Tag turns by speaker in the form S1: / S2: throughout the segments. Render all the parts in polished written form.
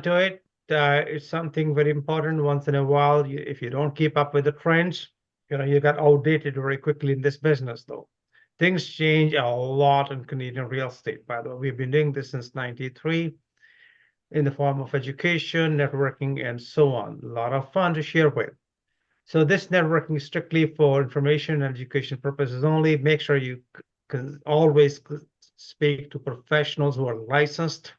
S1: to it. It's something very important once in a while. If you don't keep up with the trends, you get outdated very quickly in this business, though. Things change a lot in Canadian real estate, by the way. We've been doing this since 93 in the form of education, networking, and so on. A lot of fun to share with. So this networking is strictly for information and education purposes only. Make sure you can always speak to professionals who are licensed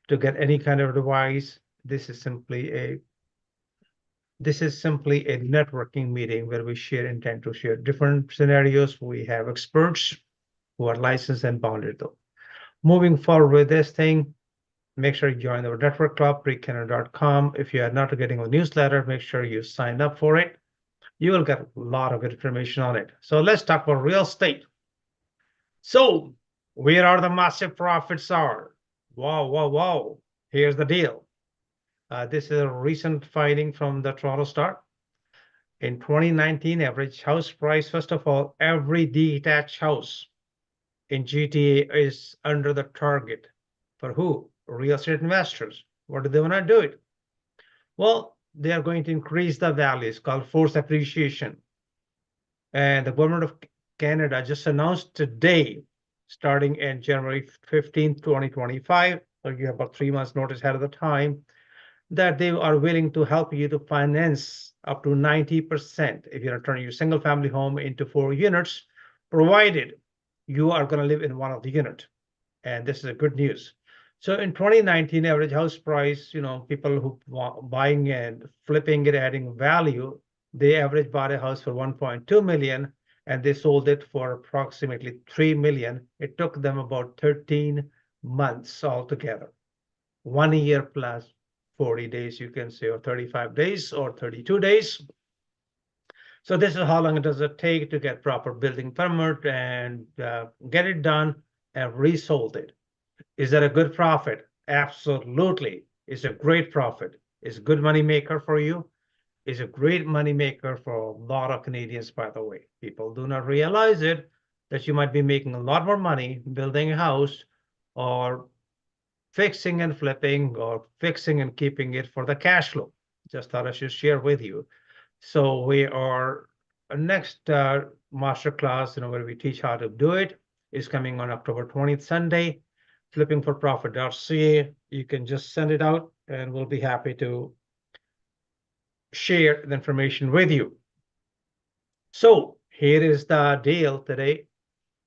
S1: to get any kind of advice. This is simply a networking meeting where we intend to share different scenarios. We have experts who are licensed and bounded though. Moving forward with this thing, make sure you join our network club, precanada.com. If you are not getting a newsletter, make sure you sign up for it. You will get a lot of good information on it. So let's talk about real estate. So where are the massive profits are? Wow, wow, wow. Here's the deal. This is a recent finding from the Toronto Star. In 2019, average house price, first of all, every detached house in GTA is under the target. For who? Real estate investors. What do they want to do it? Well, they are going to increase the value. It's called forced appreciation. And the government of Canada just announced today, starting in January 15th, 2025, so you have about 3 months notice ahead of the time, that they are willing to help you to finance up to 90% if you're turning your single family home into 4 units, provided you are going to live in one of the units. And this is a good news. So in 2019, average house price, people who buying and flipping it, adding value, they average bought a house for 1.2 million and they sold it for approximately 3 million. It took them about 13 months altogether. 1 year plus 40 days, you can say, or 35 days or 32 days. So this is how long does it take to get proper building permit and get it done and resold it. Is that a good profit? Absolutely. It's a great profit. It's a good money maker for you. It's a great money maker for a lot of Canadians, by the way. People do not realize it, that you might be making a lot more money building a house or fixing and flipping or fixing and keeping it for the cash flow. Just thought I should share with you. So we are next master class, where we teach how to do it is coming on October 20th, Sunday. Flippingforprofit.ca. You can just send it out and we'll be happy to share the information with you. So here is the deal today.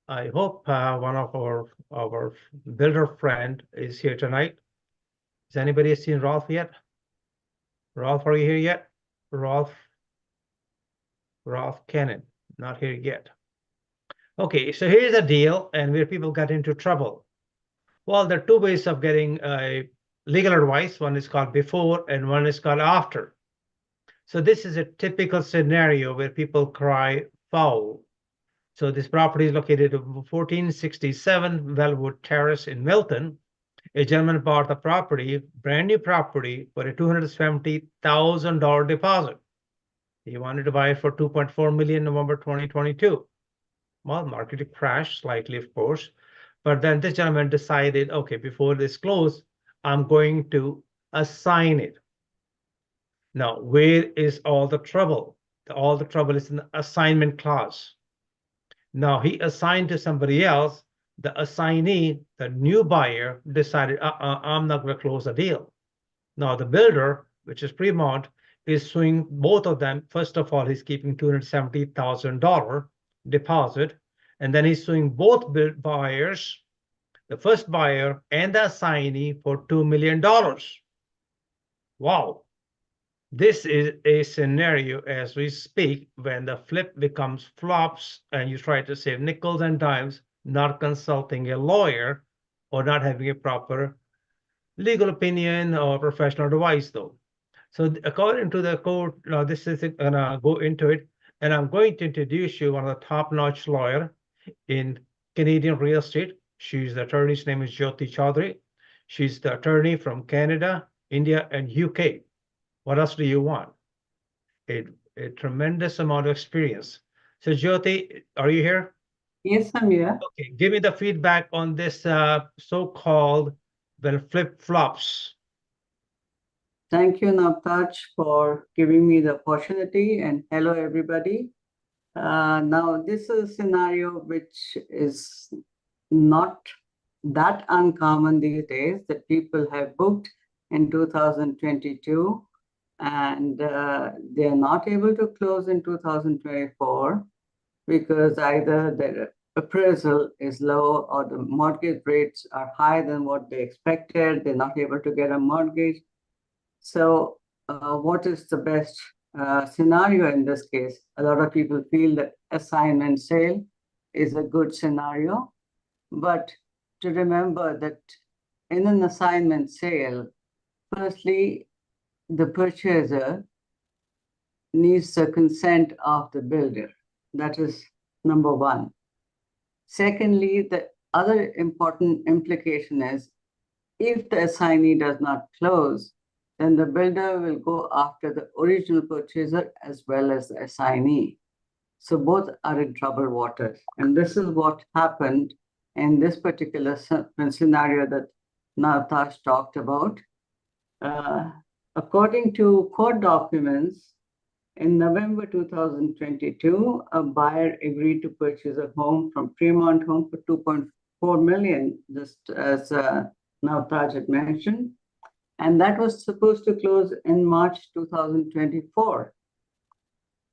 S1: I hope one of our builder friend is here tonight. Has anybody seen Rolf yet? Rolf, are you here yet? Rolf Cannon, not here yet. Okay, so here's the deal and where people got into trouble. Well, there are two ways of getting legal advice. One is called before and one is called after. So this is a typical scenario where people cry foul. So this property is located at 1467 Wellwood Terrace in Milton. A gentleman bought the property, brand new property, for a $270,000 deposit. He wanted to buy it for 2.4 million November 2022. Well, market crashed slightly, of course. But then this gentleman decided, okay, before this close, I'm going to assign it. Now, where is all the trouble? All the trouble is in the assignment clause. Now, he assigned to somebody else. The assignee, the new buyer, decided, I'm not going to close the deal. Now, the builder, which is Fremont, is suing both of them. First of all, he's keeping $270,000 deposit. And then he's suing both buyers, the first buyer and the assignee, for $2 million. Wow. This is a scenario as we speak when the flip becomes flops and you try to save nickels and dimes, not consulting a lawyer or not having a proper legal opinion or professional advice, though. So according to the code, this is gonna go into it, and I'm going to introduce you one of the top-notch lawyer in Canadian real estate. She's the attorney's name is Jyoti Chaudhary. She's the attorney from Canada, India, and UK. What else do you want? A tremendous amount of experience. So Jyoti, are you here?
S2: Yes, I'm here.
S1: Okay, give me the feedback on this so-called when flip flops.
S2: Thank you, Navtaj, for giving me the opportunity, and hello, everybody. Now, this is a scenario which is not that uncommon these days, that people have booked in 2022 and they are not able to close in 2024 because either their appraisal is low or the mortgage rates are higher than what they expected. They're not able to get a mortgage. So, what is the best scenario in this case? A lot of people feel that assignment sale is a good scenario, but to remember that in an assignment sale, firstly, the purchaser needs the consent of the builder. That is number one. Secondly, the other important implication is if the assignee does not close, then the builder will go after the original purchaser as well as the assignee. So both are in troubled waters. And this is what happened in this particular scenario that Navtash talked about. According to court documents, in November 2022, a buyer agreed to purchase a home from Fremont Home for $2.4 million, just as Navtaj had mentioned. And that was supposed to close in March 2024.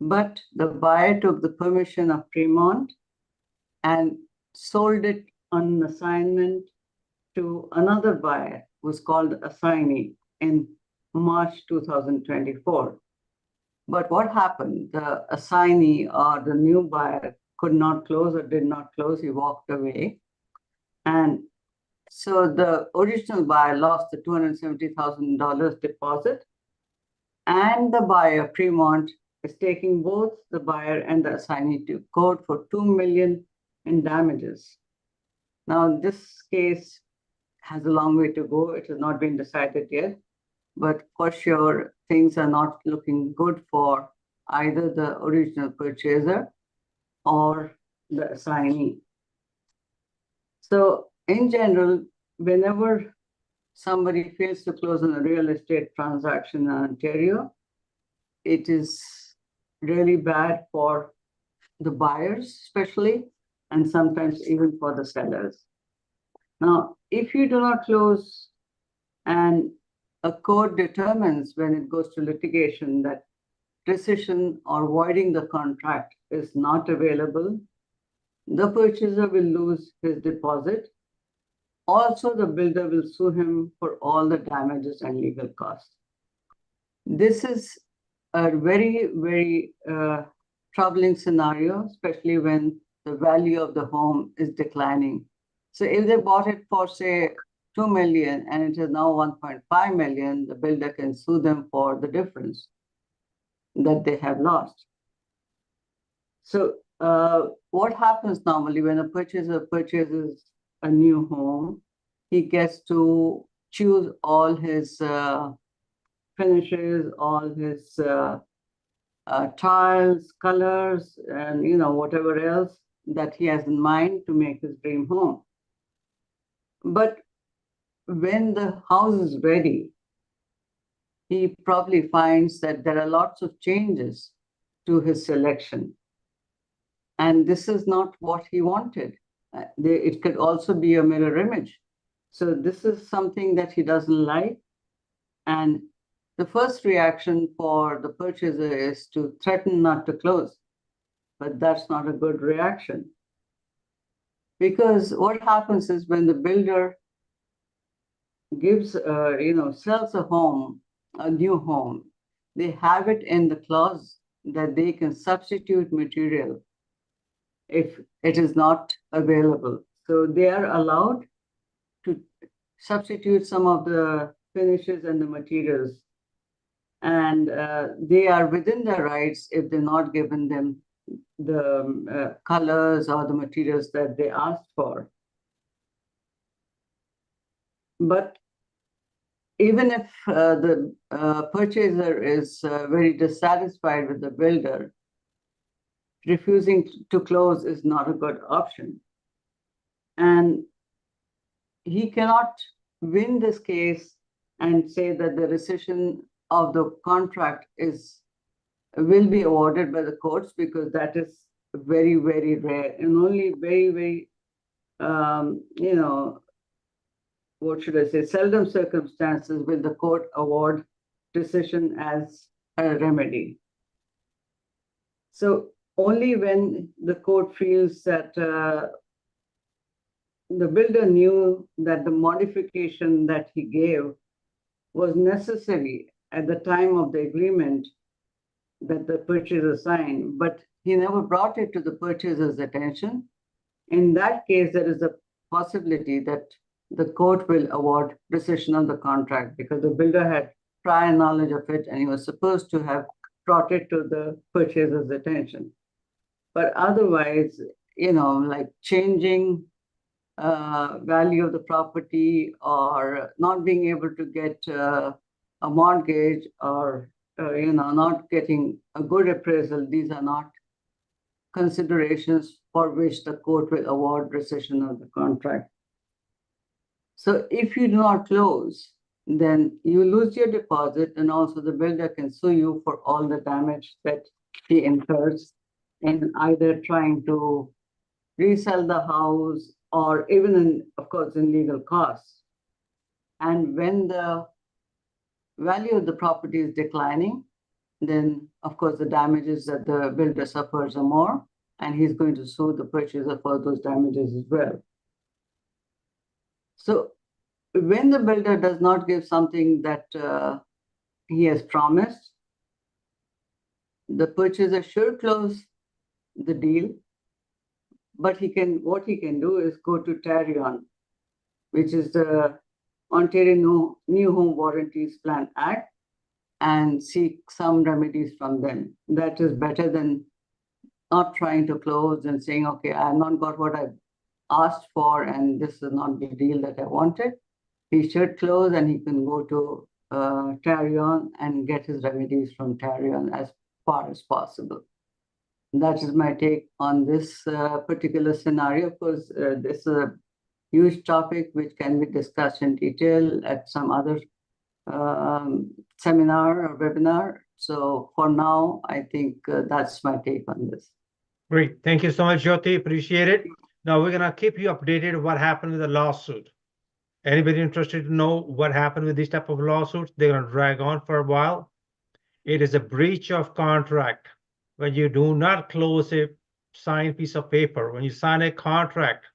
S2: But the buyer took the permission of Fremont and sold it on an assignment to another buyer who's called assignee in March 2024. But what happened? The assignee or the new buyer could not close or did not close. He walked away. And so the original buyer lost the $270,000 deposit. And the buyer, Fremont, is taking both the buyer and the assignee to court for $2 million in damages. Now, this case has a long way to go. It has not been decided yet. But for sure, things are not looking good for either the original purchaser or the assignee. So in general, whenever somebody fails to close on a real estate transaction in Ontario, it is really bad for the buyers, especially, and sometimes even for the sellers. Now, if you do not close and a court determines when it goes to litigation that rescission or voiding the contract is not available, the purchaser will lose his deposit. Also, the builder will sue him for all the damages and legal costs. This is a very, very troubling scenario, especially when the value of the home is declining. So if they bought it for, say, $2 million and it is now $1.5 million, the builder can sue them for the difference that they have lost. So what happens normally when a purchaser purchases a new home, he gets to choose all his finishes, all his tiles, colors, and whatever else that he has in mind to make his dream home. But when the house is ready, he probably finds that there are lots of changes to his selection. And this is not what he wanted. It could also be a mirror image. So this is something that he doesn't like. And the first reaction for the purchaser is to threaten not to close. But that's not a good reaction. Because what happens is when the builder gives, sells a new home, they have it in the clause that they can substitute material if it is not available. So they are allowed to substitute some of the finishes and the materials. And they are within their rights if they're not given them the colors or the materials that they asked for. But even if the purchaser is very dissatisfied with the builder, refusing to close is not a good option. And he cannot win this case and say that the rescission of the contract will be awarded by the courts, because that is very, very rare, and only very, very, what should I say, seldom circumstances will the court award rescission as a remedy. So only when the court feels that the builder knew that the modification that he gave was necessary at the time of the agreement that the purchaser signed, but he never brought it to the purchaser's attention. In that case, there is a possibility that the court will award rescission of the contract, because the builder had prior knowledge of it and he was supposed to have brought it to the purchaser's attention. But otherwise, like changing value of the property, or not being able to get a mortgage, or not getting a good appraisal, these are not considerations for which the court will award rescission of the contract. So if you do not close, then you lose your deposit, and also the builder can sue you for all the damage that he incurs in either trying to resell the house, or even of course, in legal costs. And when the value of the property is declining, then of course the damages that the builder suffers are more, and he's going to sue the purchaser for those damages as well. So when the builder does not give something that he has promised, the purchaser should close the deal, but what he can do is go to TARION, which is the Ontario New Home Warranties Plan Act, and seek some remedies from them. That is better than not trying to close and saying, okay, I have not got what I asked for, and this is not the deal that I wanted. He should close, and he can go to TARION and get his remedies from TARION as far as possible. That is my take on this particular scenario. Of course, this is a huge topic which can be discussed in detail at some other seminar or webinar. So for now, I think that's my take on this.
S1: Great. Thank you so much, Jyoti. Appreciate it. Now we're going to keep you updated what happened with the lawsuit. Anybody interested to know what happened with these type of lawsuits? They're going to drag on for a while. It is a breach of contract. When you do not close a signed piece of paper, when you sign a contract,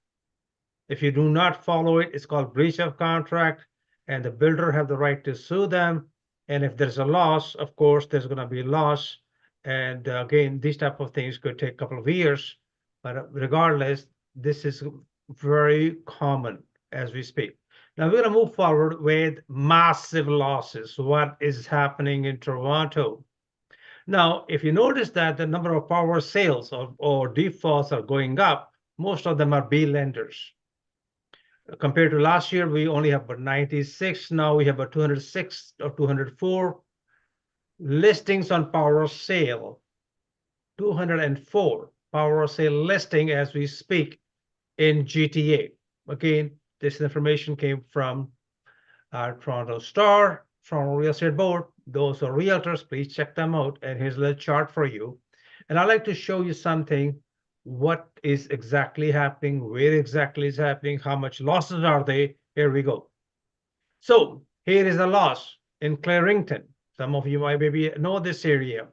S1: if you do not follow it, it's called breach of contract, and the builder have the right to sue them. And if there's a loss, of course, there's going to be a loss. And again, these type of things could take a couple of years, but regardless, this is very common as we speak. Now we're going to move forward with massive losses. What is happening in Toronto? Now, if you notice that the number of power sales or defaults are going up, most of them are B lenders. Compared to last year, we only have about 96. Now we have about 206 or 204 listings on power sale. 204 power sale listing as we speak in GTA. Again, this information came from our Toronto Star, Toronto Real Estate Board. Those are realtors, please check them out. And here's a little chart for you. And I'd like to show you something, what is exactly happening, where exactly is happening, how much losses are they. Here we go. So here is a loss in Clarington. Some of you might maybe know this area.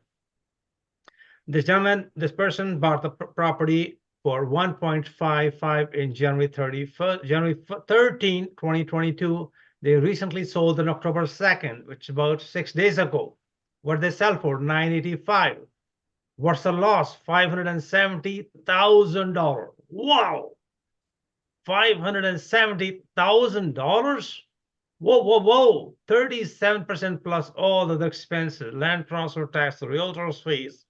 S1: This gentleman, this person bought the property for 1.55 in January 13, 2022. They recently sold on October 2nd, which is about 6 days ago. What did they sell for? $985. What's the loss? $570,000. Wow. $570,000? Whoa, whoa, whoa. 37% plus all other expenses, land transfer tax, the realtor's fees,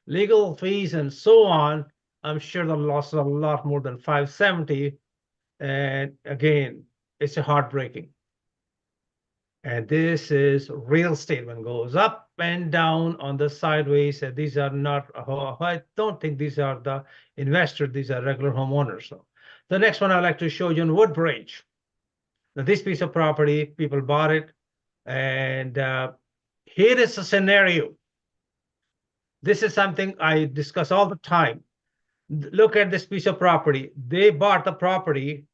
S1: legal fees, and so on. I'm sure the loss is a lot more than 570. And again, it's heartbreaking. And this is real estate. When it goes up and down on the sideways, and these are not, I don't think these are the investors, these are regular homeowners. So the next one I'd like to show you in Woodbridge. Now, this piece of property, people bought it And here is a scenario. This is something I discuss all the time. Look at this piece of property. They bought the property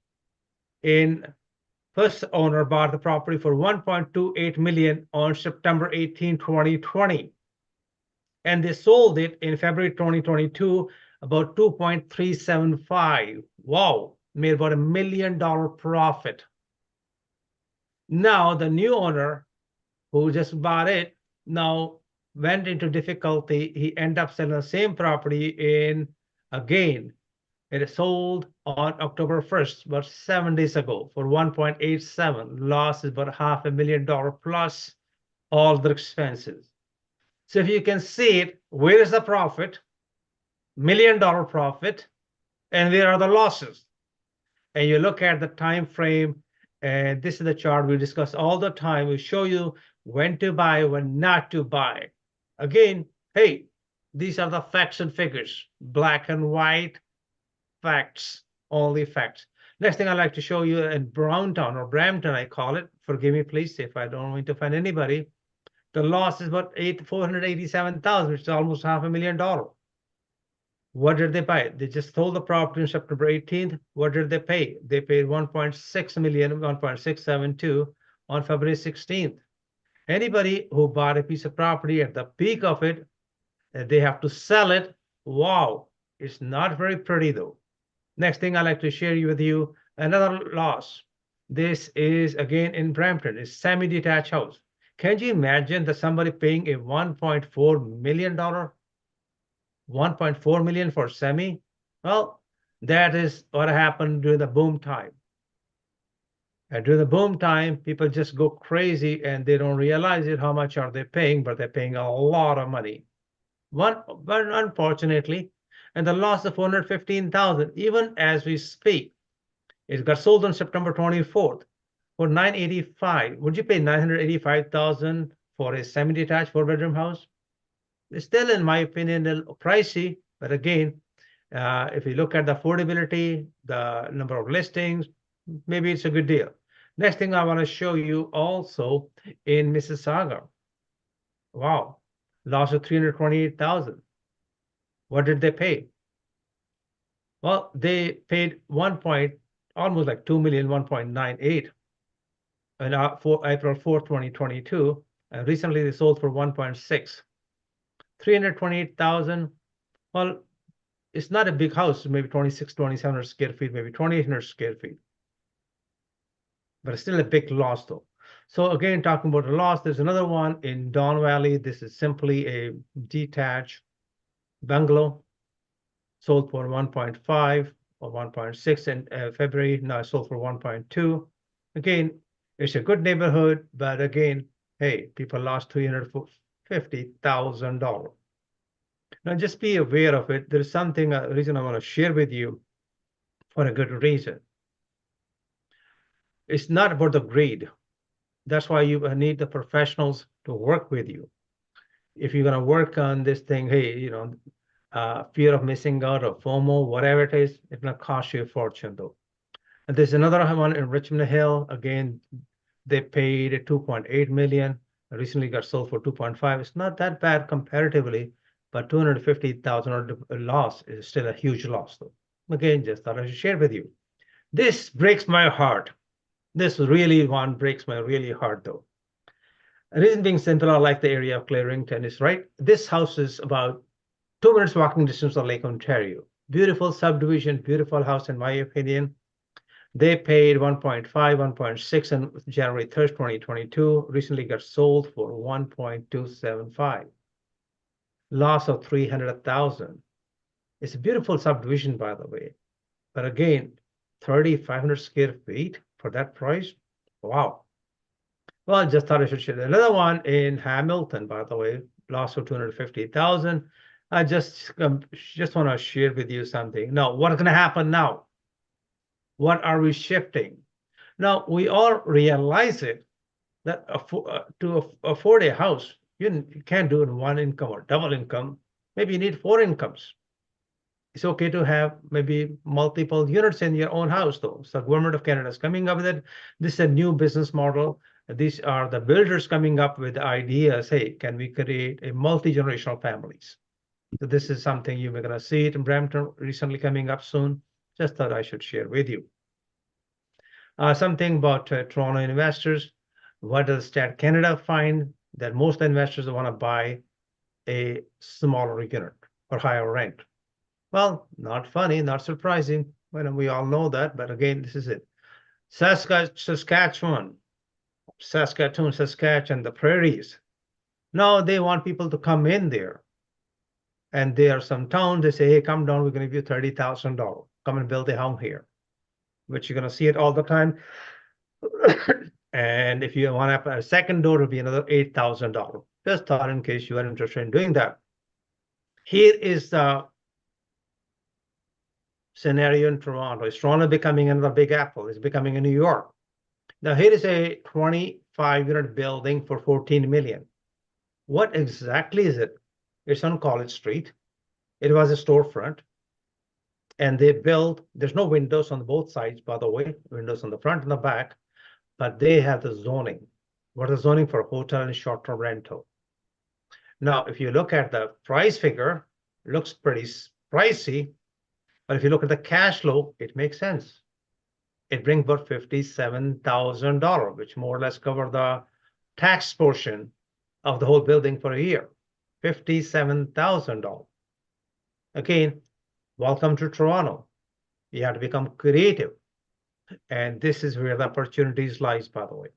S1: in first owner bought the property for 1.28 million on September 18, 2020. And they sold it in February 2022 about 2.375. Wow, made about $1 million profit. Now the new owner who just bought it now went into difficulty. He ended up selling the same property in again. It is sold on October 1st, about 7 days ago, for 1.87. Loss is about $500,000 plus all the expenses. So if you can see it, where is the profit? $1 million profit, and where are the losses? And you look at the time frame, and this is the chart we discuss all the time. We show you when to buy, when not to buy. Again, hey, these are the facts and figures, black and white facts, only facts. Next thing I'd like to show you in Browntown or Brampton, I call it. Forgive me, please, if I don't want to find anybody. The loss is about 487,000, which is almost $500,000. What did they buy? They just sold the property on September 18th. What did they pay? They paid 1.6 million, 1.672 on February 16th. Anybody who bought a piece of property at the peak of it, they have to sell it. Wow, it's not very pretty though. Next thing I'd like to share with you, another loss. This is again in Brampton, it's semi-detached house. Can you imagine that somebody paying a $1.4 million 1.4 million for semi? Well, that is what happened during the boom time. And during the boom time, people just go crazy and they don't realize it. How much are they paying? But they're paying a lot of money. But unfortunately, and the loss of 415,000, even as we speak, it got sold on September 24th for 985. Would you pay 985,000 for a semi-detached four-bedroom house? It's still, in my opinion, a little pricey. But again, if you look at the affordability, the number of listings, maybe it's a good deal. Next thing I want to show you also in Mississauga. Wow, loss of 328,000. What did they pay? Well, they paid almost like 2 million, 1.98 and for April 4th, 2022. And recently they sold for 1.6. 328,000. Well, it's not a big house, maybe 2,700 square feet, maybe 2,800 square feet. But it's still a big loss though. So again, talking about a loss, there's another one in Don Valley. This is simply a detached bungalow, sold for 1.5 or 1.6 in February. Now it's sold for 1.2. Again, it's a good neighborhood, but again, hey, people lost $350,000. Now just be aware of it. There's something, a reason I want to share with you for a good reason. It's not about the grade. That's why you need the professionals to work with you. If you're going to work on this thing, hey, fear of missing out or FOMO, whatever it is, it's going to cost you a fortune though. And there's another one in Richmond Hill. Again, they paid 2.8 million. Recently got sold for 2.5. It's not that bad comparatively, but 250,000 loss is still a huge loss though. Again, just thought I should share with you. This breaks my heart. This really one breaks my really heart though. The reason being simple, I like the area of Clarington is right. This house is about 2 minutes walking distance of Lake Ontario. Beautiful subdivision, beautiful house in my opinion. They paid 1.5, 1.6 on January 3rd, 2022. Recently got sold for 1.275. Loss of 300,000. It's a beautiful subdivision, by the way. But again, 3,500 square feet for that price. Wow. Well, I just thought I should share. Another one in Hamilton, by the way, loss of 250,000. I just want to share with you something. Now, what's going to happen now? What are we shifting? Now, we all realize it that to afford a house, you can't do it in one income or double income. Maybe you need 4 incomes. It's okay to have maybe multiple units in your own house, though. So the government of Canada is coming up with it. This is a new business model. These are the builders coming up with ideas. Hey, can we create a multi-generational families? So this is something you may gonna see it in Brampton recently coming up soon. Just thought I should share with you. Something about Toronto investors. What does Stat Canada find? That most investors want to buy a smaller unit or higher rent. Well, not funny, not surprising. Well, we all know that, but again, this is it. Saskatchewan, Saskatchewan, the prairies. No, they want people to come in there. And there are some towns, they say, hey, come down, we're going to give you $30,000. Come and build a home here, which you're going to see it all the time. And if you want to have a second door, it'll be another $8,000. Just thought in case you are interested in doing that. Here is the scenario in Toronto. Is Toronto becoming another big apple? It's becoming a New York. Now here is a 25-unit building for 14 million. What exactly is it? It's on College Street. It was a storefront. And they built, there's no windows on both sides, by the way, windows on the front and the back, but they have the zoning. What is zoning for hotel and short-term rental? Now, if you look at the price figure, it looks pretty pricey, but if you look at the cash flow, it makes sense. It brings about $57,000, which more or less cover the tax portion of the whole building for a year. $57,000. Again, welcome to Toronto. You have to become creative. And this is where the opportunities lies, by the way.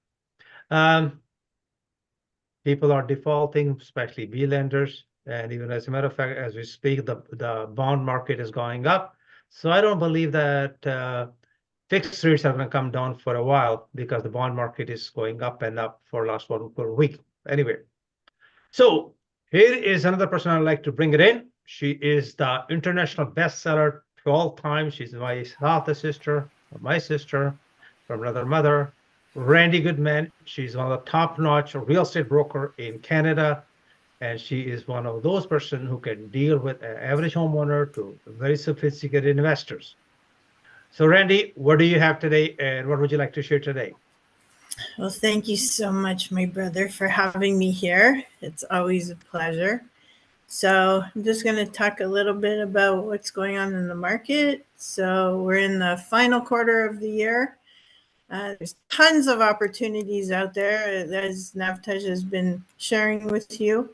S1: People are defaulting, especially B lenders. And even as a matter of fact, as we speak, the bond market is going up. So I don't believe that fixed rates are going to come down for a while because the bond market is going up and up for last one per week. Anyway, so here is another person I'd like to bring it in. She is the international bestseller 12 times. She's my half sister, my sister from another mother. Randy Goodman. She's one of the top-notch real estate broker in Canada. And she is one of those persons who can deal with an average homeowner to very sophisticated investors. So Randy, what do you have today and what would you like to share today?
S3: Well, thank you so much, my brother, for having me here. It's always a pleasure. So I'm just going to talk a little bit about what's going on in the market. So we're in the final quarter of the year. There's tons of opportunities out there, as Navtej has been sharing with you.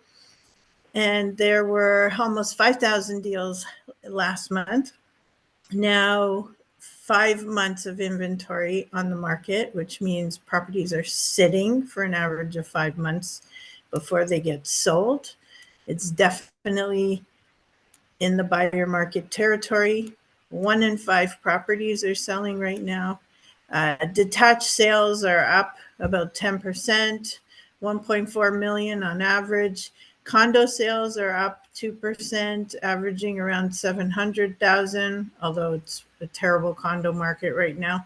S3: And there were almost 5,000 deals last month. Now, 5 months of inventory on the market, which means properties are sitting for an average of 5 months before they get sold. It's definitely in the buyer market territory. 1 in 5 properties are selling right now. Detached sales are up about 10%, 1.4 million on average. Condo sales are up 2%, averaging around 700,000, although it's a terrible condo market right now,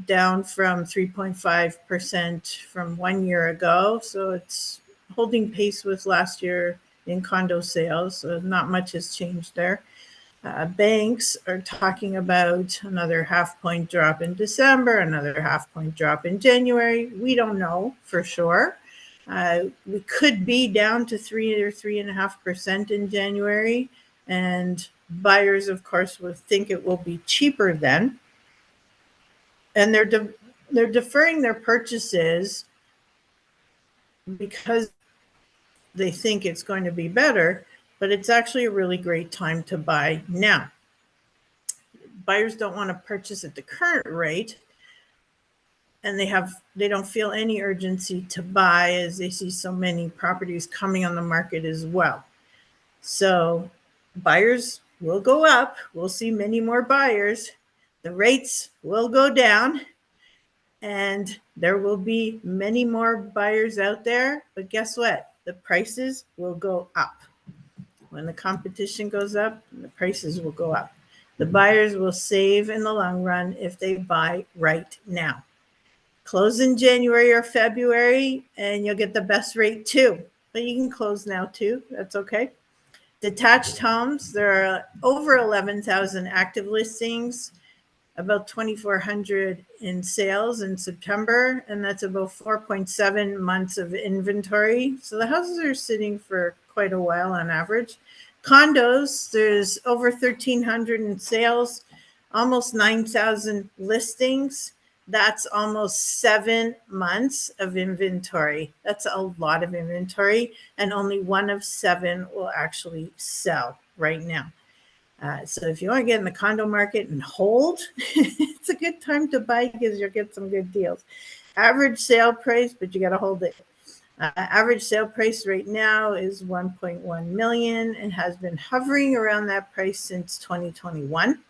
S3: down from 3.5% from 1 year ago. So it's holding pace with last year in condo sales. So not much has changed there. Banks are talking about another 0.5 point drop in December, another 0.5 point drop in January. We don't know for sure. We could be down to 3 or 3.5% in January, and buyers, of course, will think it will be cheaper then. And they're deferring their purchases because they think it's going to be better, but it's actually a really great time to buy now. Buyers don't want to purchase at the current rate, and they don't feel any urgency to buy as they see so many properties coming on the market as well. So buyers will go up. We'll see many more buyers. The rates will go down, and there will be many more buyers out there. But guess what? The prices will go up. When the competition goes up, the prices will go up. The buyers will save in the long run if they buy right now. Close in January or February, and you'll get the best rate too. But you can close now too. That's okay. Detached homes, there are over 11,000 active listings. about 2,400 in sales in September, and that's about 4.7 months of inventory. So the houses are sitting for quite a while on average. Condos, there's over 1,300 in sales, almost 9,000 listings. That's almost 7 months of inventory. That's a lot of inventory, and only 1 of 7 will actually sell right now. So if you want to get in the condo market and hold, it's a good time to buy because you'll get some good deals. Average sale price, but you got to hold it. Average sale price right now is 1.1 million and has been hovering around that price since 2021.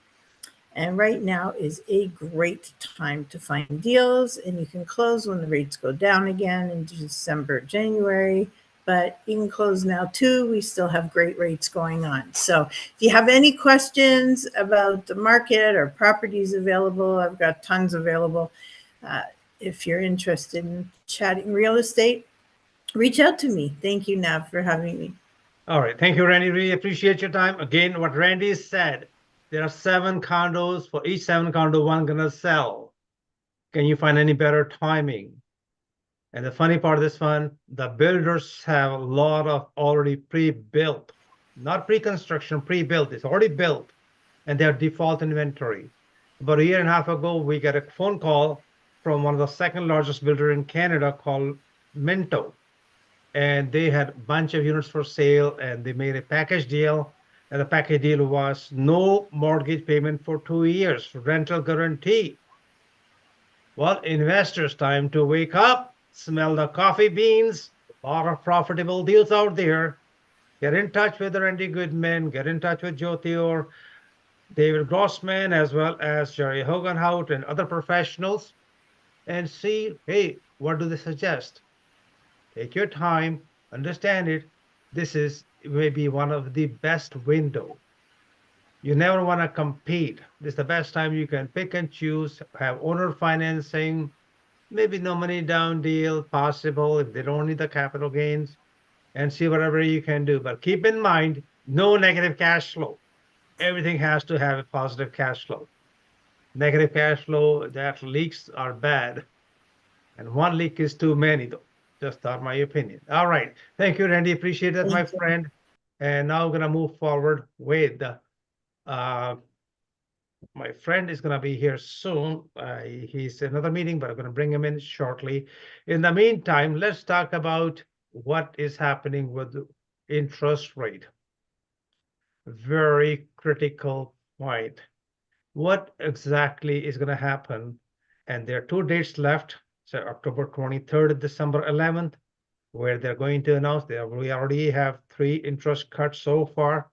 S3: And right now is a great time to find deals, and you can close when the rates go down again in December, January. But you can close now too. We still have great rates going on. So if you have any questions about the market or properties available, I've got tons available. If you're interested in chatting real estate, reach out to me. Thank you, Nav, for having me.
S1: All right. Thank you, Randy. Really appreciate your time. Again, what Randy said, there are 7 condos. For each 7 condo, one gonna sell. Can you find any better timing? And the funny part of this one, the builders have a lot of already pre-built, not pre-construction, pre-built. It's already built, and they have default inventory. About a year and a half ago, we got a phone call from one of the second largest builder in Canada called Minto. And they had a bunch of units for sale, and they made a package deal. And the package deal was no mortgage payment for 2 years, rental guarantee. Well, investors, time to wake up, smell the coffee beans, a lot of profitable deals out there. Get in touch with Randy Goodman, get in touch with Jyoti or David Grossman, as well as Jerry Hogenhout and other professionals, and see, hey, what do they suggest? Take your time, understand it. This is maybe one of the best window. You never want to compete. This is the best time you can pick and choose, have owner financing, maybe no money down deal possible if they don't need the capital gains, and see whatever you can do. But keep in mind, no negative cash flow. Everything has to have a positive cash flow. Negative cash flow, that leaks are bad. And one leak is too many, though. Just not my opinion. All right. Thank you, Randy. Appreciate that, my friend. And now we're going to move forward with the my friend is going to be here soon. He's another meeting, but I'm going to bring him in shortly. In the meantime, let's talk about what is happening with the interest rate. Very critical point. What exactly is going to happen? And there are 2 dates left. So October 23rd, December 11th, where they're going to announce we already have 3 interest cuts so far.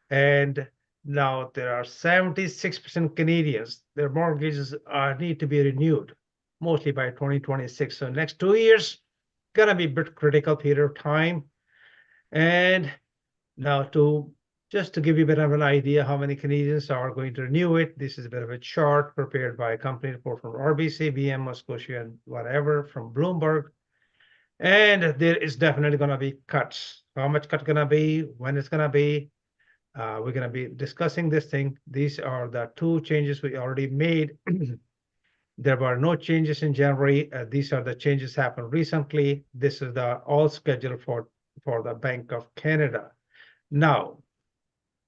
S1: And now there are 76% Canadians, their mortgages need to be renewed, mostly by 2026. So next 2 years, gonna be a bit critical period of time. And now just to give you a bit of an idea how many Canadians are going to renew it, this is a bit of a chart prepared by a company report from RBC, BMO, Scotia, and whatever from Bloomberg. And there is definitely going to be cuts. How much cut going to be, when it's going to be, we're going to be discussing this thing. These are the 2 changes we already made. There were no changes in January. These are the changes happened recently. This is the all scheduled for the Bank of Canada. Now,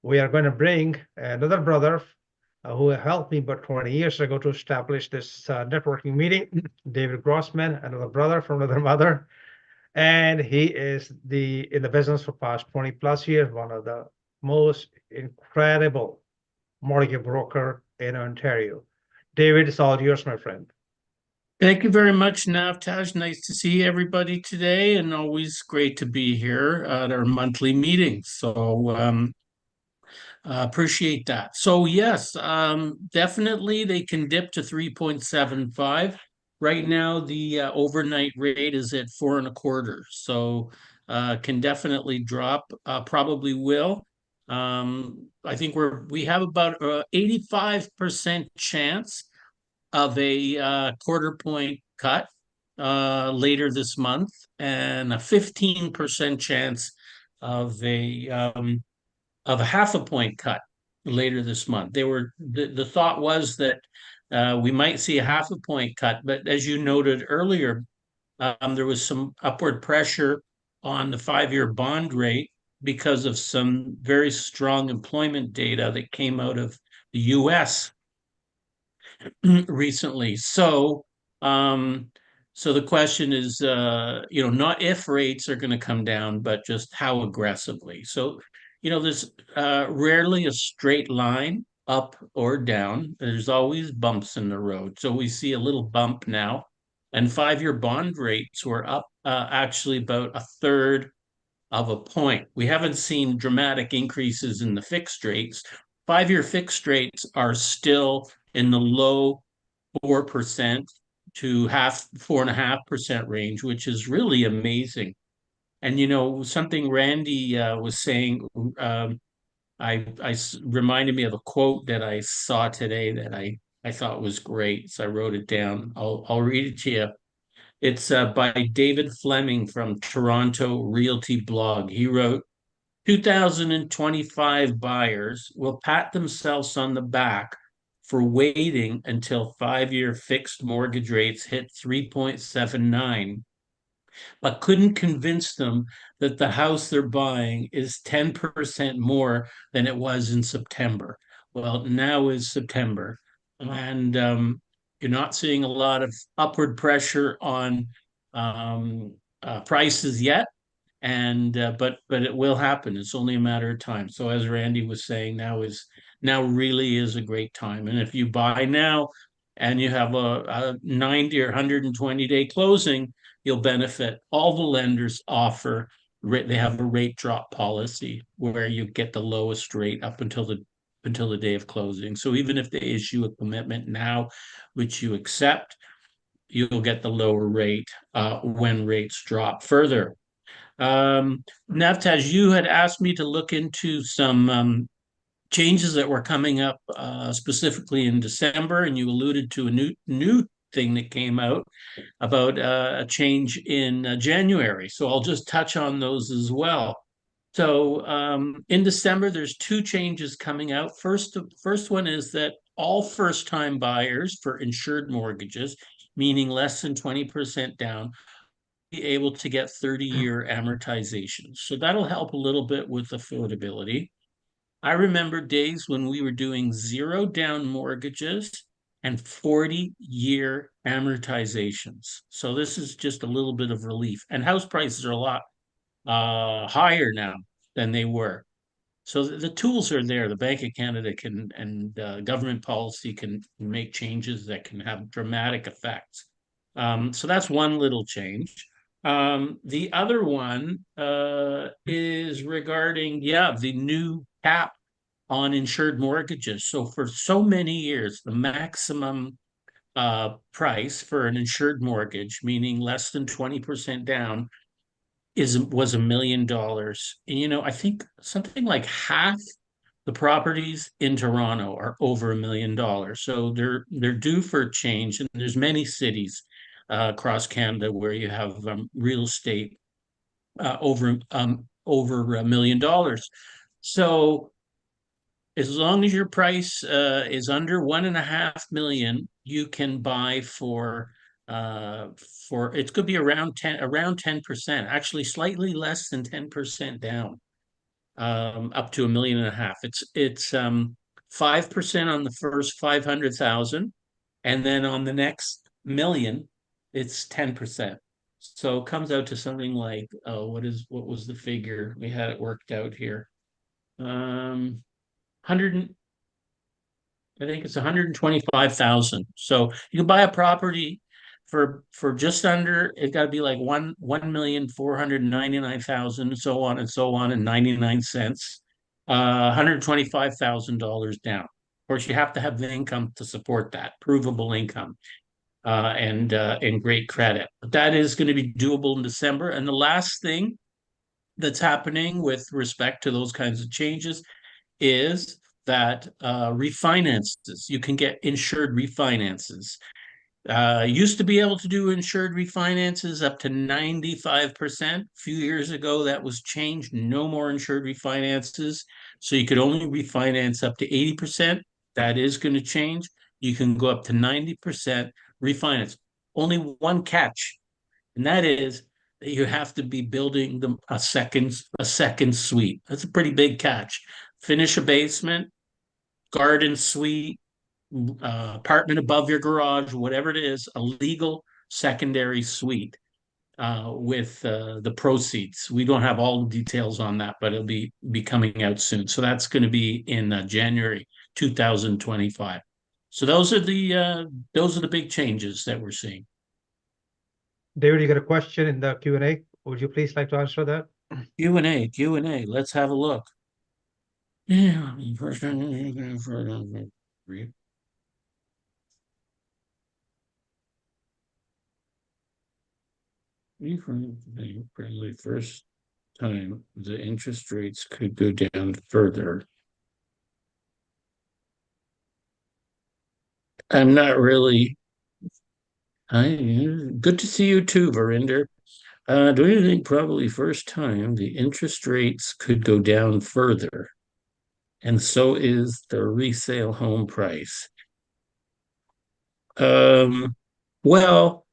S1: we are going to bring another brother who helped me about 20 years ago to establish this networking meeting, David Grossman, another brother from another mother. And he is in the business for past 20 plus years, one of the most incredible mortgage broker in Ontario. David, it's all yours, my friend.
S4: Thank you very much, Navtaj. Nice to see everybody today, and always great to be here at our monthly meetings. So appreciate that. So yes, definitely they can dip to 3.75. Right now, the overnight rate is at 4.25. So can definitely drop. Probably will. I think we have about 85% chance of a quarter point cut later this month, and a 15% chance of a half a point cut later this month. The thought was that we might see a half a point cut, but as you noted earlier, there was some upward pressure on the 5-year bond rate because of some very strong employment data that came out of the US recently. So the question is, not if rates are going to come down, but just how aggressively. So, there's rarely a straight line up or down. There's always bumps in the road. So we see a little bump now, and 5-year bond rates were up actually about a third of a point. We haven't seen dramatic increases in the fixed rates. 5-year fixed rates are still in the low 4% to 4.5% range, which is really amazing. And something Randy was saying, reminded me of a quote that I saw today that I thought was great. So I wrote it down. I'll read it to you. It's by David Fleming from Toronto Realty Blog. He wrote, 2025 buyers will pat themselves on the back for waiting until 5-year fixed mortgage rates hit 3.79, but couldn't convince them that the house they're buying is 10% more than it was in September. Well, now is September, and you're not seeing a lot of upward pressure on prices yet, and but it will happen. It's only a matter of time. So as Randy was saying, now really is a great time. And if you buy now and you have a 90 or 120-day closing, you'll benefit. All the lenders offer, they have a rate drop policy where you get the lowest rate up until the day of closing. So even if they issue a commitment now, which you accept, you'll get the lower rate when rates drop further. Navtaj, you had asked me to look into some changes that were coming up specifically in December, and you alluded to a new thing that came out about a change in January. So I'll just touch on those as well. So in December, there's 2 changes coming out. First one is that all first-time buyers for insured mortgages, meaning less than 20% down, be able to get 30-year amortization. So that'll help a little bit with affordability. I remember days when we were doing 0 down mortgages and 40-year amortizations. So this is just a little bit of relief. And house prices are a lot higher now than they were. So the tools are there. The Bank of Canada and government policy can make changes that can have dramatic effects. So that's one little change. The other one is regarding, the new cap on insured mortgages. So for so many years, the maximum price for an insured mortgage, meaning less than 20% down, was $1 million. And I think something like half the properties in Toronto are over $1 million. So they're due for a change. And there's many cities across Canada where you have real estate over $1 million. So as long as your price is under 1.5 million, you can buy for it could be around 10%, actually slightly less than 10% down, up to 1.5 million. It's 5% on the first 500,000, and then on the next million, it's 10%. So it comes out to something like, what was the figure? We had it worked out here. 100, I think it's 125,000. So you can buy a property for just under, it got to be like 1,499,000, and so on and so on, and 99 cents. $125,000 down. Of course, you have to have the income to support that, provable income, and great credit. But that is going to be doable in December. And the last thing that's happening with respect to those kinds of changes is that refinances, you can get insured refinances. Used to be able to do insured refinances up to 95%. A few years ago, that was changed. No more insured refinances. So you could only refinance up to 80%. That is going to change. You can go up to 90% refinance. Only one catch, and that is that you have to be building a second suite. That's a pretty big catch. Finish a basement, garden suite, apartment above your garage, whatever it is, a legal secondary suite with the proceeds. We don't have all the details on that, but it'll be coming out soon. So that's going to be in January 2025. So those are the big changes that we're seeing.
S1: David, you got a question in the Q&A. Would you please like to answer that?
S4: Q&A. Let's have a look. Yeah. Probably first time the interest rates could go down further. I'm not really. Good to see you too, Verinder. Do you think probably first time the interest rates could go down further? And so is the resale home price. Well,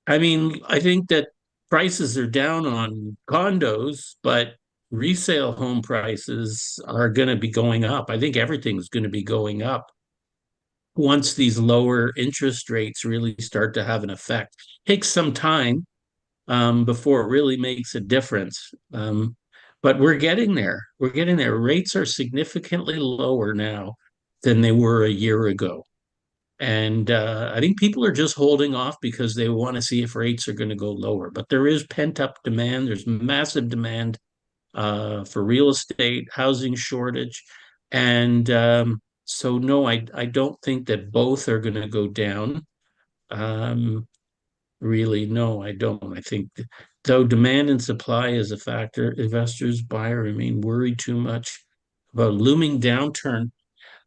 S4: I mean, I think that prices are down on condos, but resale home prices are going to be going up. I think everything's going to be going up once these lower interest rates really start to have an effect. Takes some time before it really makes a difference. But we're getting there. We're getting there. Rates are significantly lower now than they were a year ago. And I think people are just holding off because they want to see if rates are going to go lower. But there is pent-up demand. There's massive demand for real estate, housing shortage. And so, no, I don't think that both are going to go down. Really, no, I don't. I think though demand and supply is a factor, investors, buyer remain worried too much about looming downturn.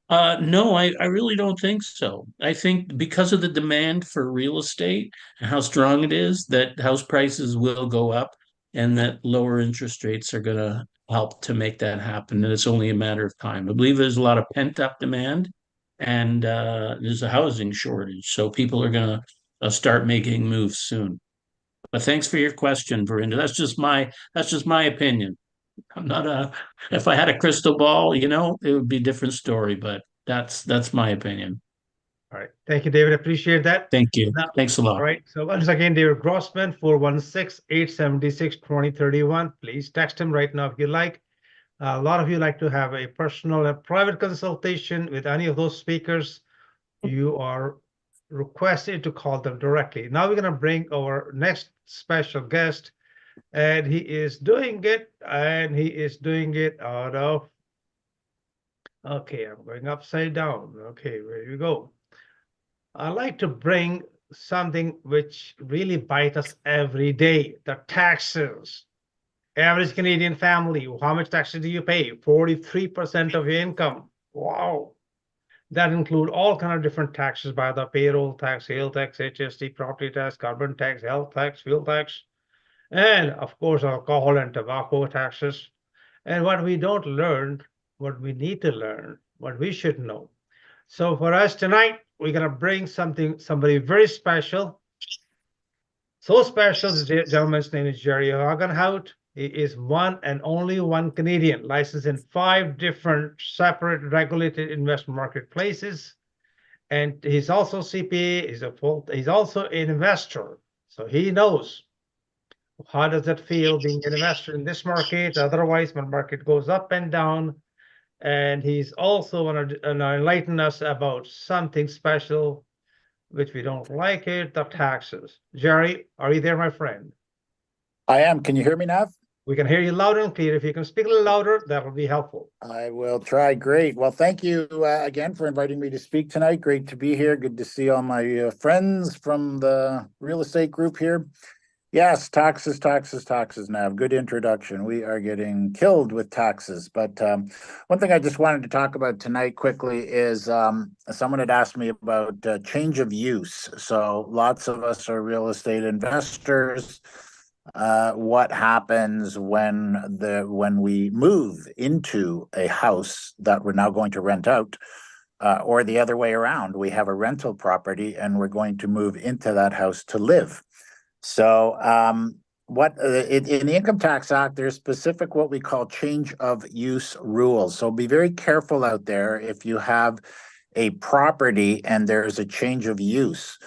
S4: No, I really don't think so. I think because of the demand for real estate and how strong it is, that house prices will go up and that lower interest rates are going to help to make that happen. And it's only a matter of time. I believe there's a lot of pent-up demand and there's a housing shortage. So people are going to start making moves soon. But thanks for your question, Verinder. That's just my opinion. I'm not if I had a crystal ball, it would be a different story, but that's my opinion.
S1: All right. Thank you, David. Appreciate that.
S4: Thank you.
S1: Now,
S4: Thanks a lot.
S1: all right. So once again, David Grossman, 416-876-2031. Please text him right now if you like. A lot of you like to have a personal and private consultation with any of those speakers. You are requested to call them directly. Now we're going to bring our next special guest, and he is doing it out of, okay, I'm going upside down. Okay, where you go? I like to bring something which really bites us every day, the taxes. Average Canadian family, how much taxes do you pay? 43% of your income. Wow. That include all kind of different taxes by the payroll tax, sales tax, HST, property tax, carbon tax, health tax, fuel tax, and of course, alcohol and tobacco taxes. And what we don't learn, what we need to learn, what we should know. So for us tonight, we're going to bring somebody very special. So special, the gentleman's name is Jerry Hagenhout. He is one and only one Canadian licensed in 5 different separate regulated investment marketplaces. And he's also CPA, he's also an investor. So he knows how does it feel being an investor in this market. Otherwise, when market goes up and down, and he's also going to enlighten us about something special, which we don't like it, the taxes. Jerry, are you there, my friend?
S5: I am. Can you hear me, Nav?
S1: We can hear you loud and clear. If you can speak a little louder, that will be helpful.
S5: I will try. Great. Well, thank you again for inviting me to speak tonight. Great to be here. Good to see all my friends from the real estate group here. Yes, taxes, taxes, taxes. Now, good introduction. We are getting killed with taxes. But one thing I just wanted to talk about tonight quickly is someone had asked me about change of use. So lots of us are real estate investors. What happens when we move into a house that we're now going to rent out? Or the other way around, we have a rental property and we're going to move into that house to live. So, in the Income Tax Act, there's specific what we call change of use rules. So be very careful out there if you have a property and there's a change of use.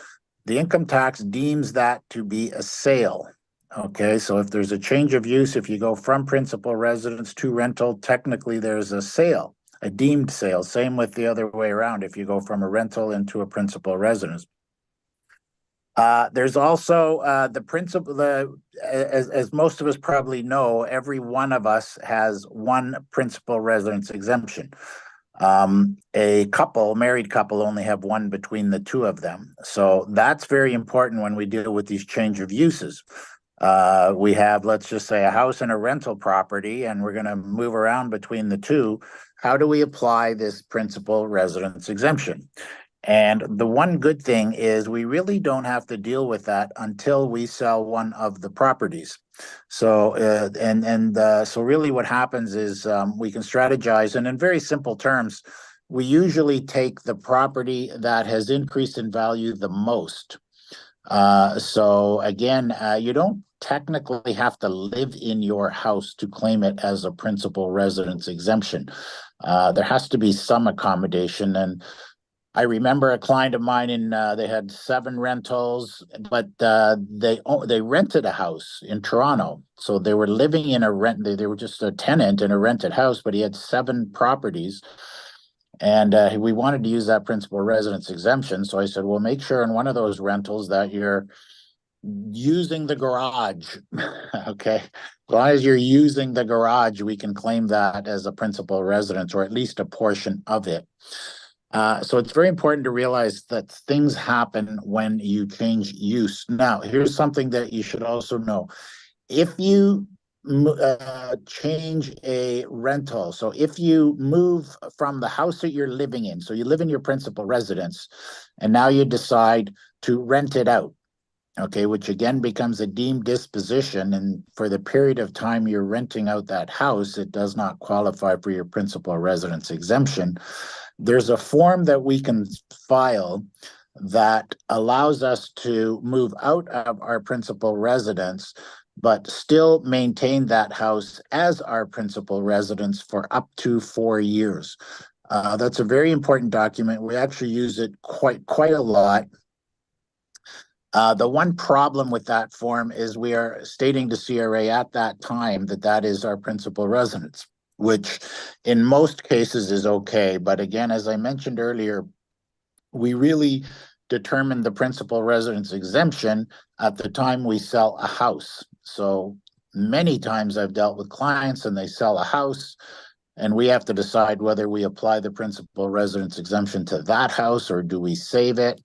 S5: The income tax deems that to be a sale. Okay, so if there's a change of use, if you go from principal residence to rental, technically there's a sale, a deemed sale. Same with the other way around. If you go from a rental into a principal residence. There's also the principal, as most of us probably know, every one of us has one principal residence exemption. A married couple only have one between the two of them. So that's very important when we deal with these change of uses. We have, let's just say, a house and a rental property, and we're going to move around between the two. How do we apply this principal residence exemption? And the one good thing is we really don't have to deal with that until we sell one of the properties. So, so really what happens is we can strategize, and in very simple terms, we usually take the property that has increased in value the most. So again, you don't technically have to live in your house to claim it as a principal residence exemption. There has to be some accommodation, and I remember a client of mine they had 7 rentals, but they rented a house in Toronto. So they were living in a rent, they were just a tenant in a rented house, but he had 7 properties. And we wanted to use that principal residence exemption. So I said, well, make sure in one of those rentals that you're using the garage. Okay. As long as you're using the garage, we can claim that as a principal residence, or at least a portion of it. So it's very important to realize that things happen when you change use. Now, here's something that you should also know. If you change a rental, so if you move from the house that you're living in, so you live in your principal residence, and now you decide to rent it out, okay, which again becomes a deemed disposition, and for the period of time you're renting out that house, it does not qualify for your principal residence exemption. There's a form that we can file that allows us to move out of our principal residence, but still maintain that house as our principal residence for up to 4 years. That's a very important document. We actually use it quite a lot. The one problem with that form is we are stating to CRA at that time that is our principal residence, which in most cases is okay. But again, as I mentioned earlier, we really determine the principal residence exemption at the time we sell a house. So many times I've dealt with clients and they sell a house, and we have to decide whether we apply the principal residence exemption to that house, or do we save it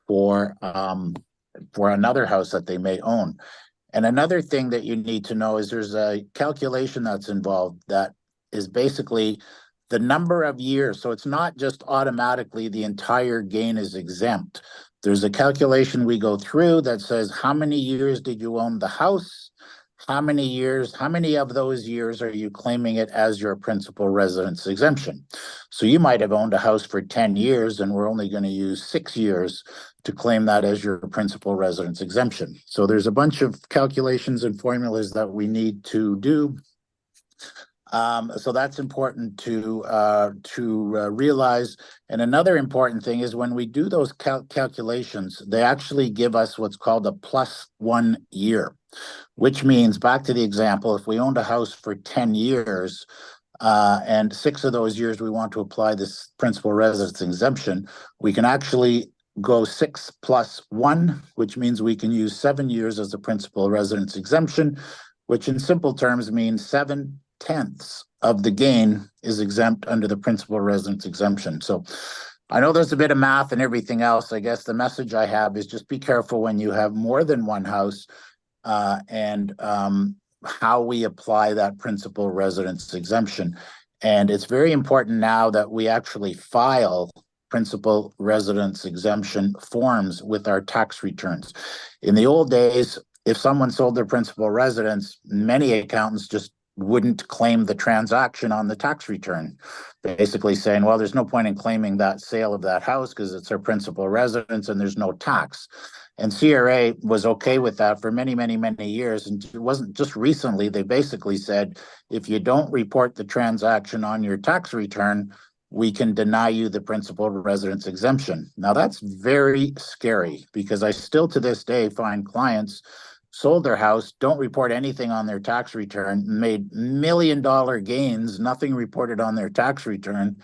S5: for another house that they may own. And another thing that you need to know is there's a calculation that's involved that is basically the number of years. So it's not just automatically the entire gain is exempt. There's a calculation we go through that says, how many years did you own the house? How many of those years are you claiming it as your principal residence exemption? So you might have owned a house for 10 years and we're only going to use 6 years to claim that as your principal residence exemption. So there's a bunch of calculations and formulas that we need to do. So that's important to realize. And another important thing is when we do those calculations, they actually give us what's called a +1 year, which means, back to the example, if we owned a house for 10 years, and 6 of those years we want to apply this principal residence exemption, we can actually go 6 + 1, which means we can use 7 years as a principal residence exemption, which in simple terms means 7/10 of the gain is exempt under the principal residence exemption. So I know there's a bit of math and everything else. I guess the message I have is just be careful when you have more than one house. and how we apply that principal residence exemption. And it's very important now that we actually file principal residence exemption forms with our tax returns. In the old days, if someone sold their principal residence, many accountants just wouldn't claim the transaction on the tax return, basically saying, well, there's no point in claiming that sale of that house because it's our principal residence and there's no tax. And CRA was okay with that for many, many, many years. And it wasn't just recently, they basically said, if you don't report the transaction on your tax return, we can deny you the principal residence exemption. Now that's very scary because I still to this day find clients sold their house, don't report anything on their tax return, made $1 million gains, nothing reported on their tax return.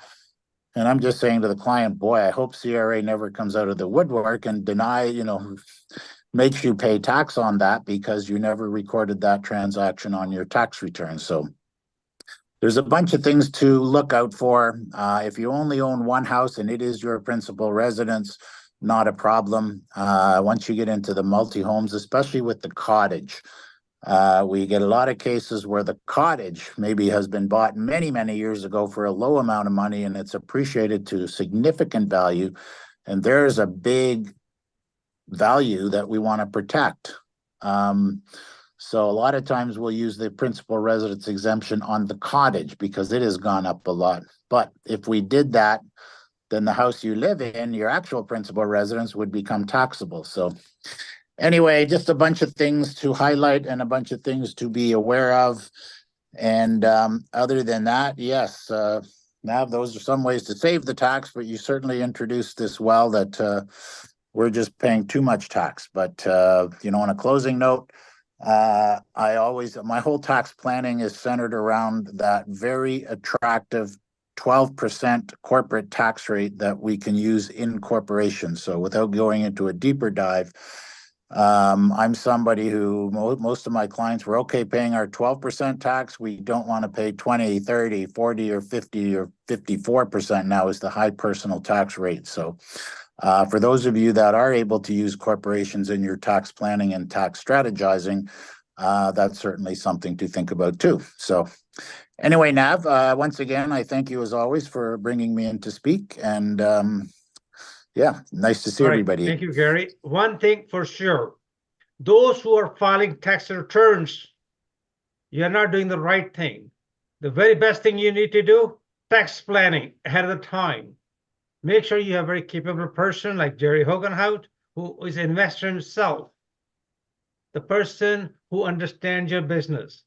S5: And I'm just saying to the client, boy, I hope CRA never comes out of the woodwork and makes you pay tax on that because you never recorded that transaction on your tax return. So there's a bunch of things to look out for. If you only own one house and it is your principal residence, not a problem. Once you get into the multi-homes, especially with the cottage, we get a lot of cases where the cottage maybe has been bought many, many years ago for a low amount of money and it's appreciated to significant value. And there's a big value that we want to protect. So a lot of times we'll use the principal residence exemption on the cottage because it has gone up a lot. But if we did that, then the house you live in, your actual principal residence, would become taxable. So anyway, just a bunch of things to highlight and a bunch of things to be aware of. And other than that, yes, now those are some ways to save the tax, but you certainly introduced this well that we're just paying too much tax. But, on a closing note, my whole tax planning is centered around that very attractive 12% corporate tax rate that we can use in corporations. So without going into a deeper dive, I'm somebody who most of my clients were okay paying our 12% tax. We don't want to pay 20, 30, 40, or 50 or 54% now is the high personal tax rate. So for those of you that are able to use corporations in your tax planning and tax strategizing, that's certainly something to think about too. So anyway, Nav, once again, I thank you as always for bringing me in to speak. And nice to see everybody.
S1: Thank you, Gary. One thing for sure, those who are filing tax returns, you're not doing the right thing. The very best thing you need to do, tax planning ahead of the time. Make sure you have a very capable person like Jerry Hogenhout, who is an investor himself, the person who understands your business.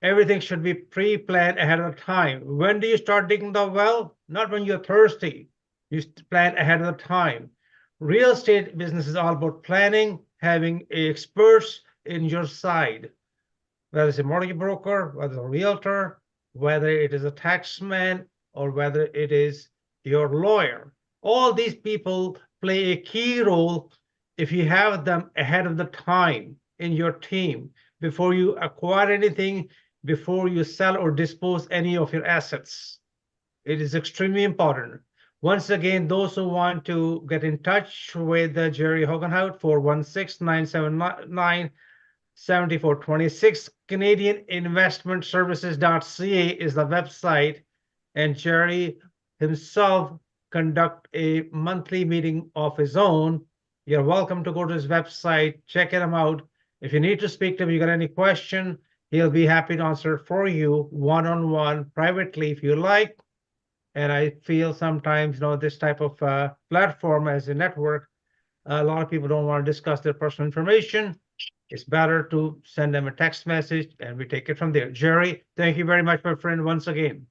S1: Everything should be pre-planned ahead of time. When do you start digging the well? Not when you're thirsty. You plan ahead of the time. Real estate business is all about planning, having experts in your side, whether it's a mortgage broker, whether it's a realtor, whether it is a taxman, or whether it is your lawyer. All these people play a key role if you have them ahead of the time in your team, before you acquire anything, before you sell or dispose any of your assets. It is extremely important. Once again, those who want to get in touch with Jerry Hogenhout, 416-979-7426, CanadianInvestmentServices.ca is the website, and Jerry himself conduct a monthly meeting of his own. You're welcome to go to his website, check him out. If you need to speak to him, you got any question, he'll be happy to answer for you one-on-one, privately if you like. And I feel sometimes, this type of platform as a network, a lot of people don't want to discuss their personal information. It's better to send them a text message and we take it from there. Jerry, thank you very much, my friend, once again.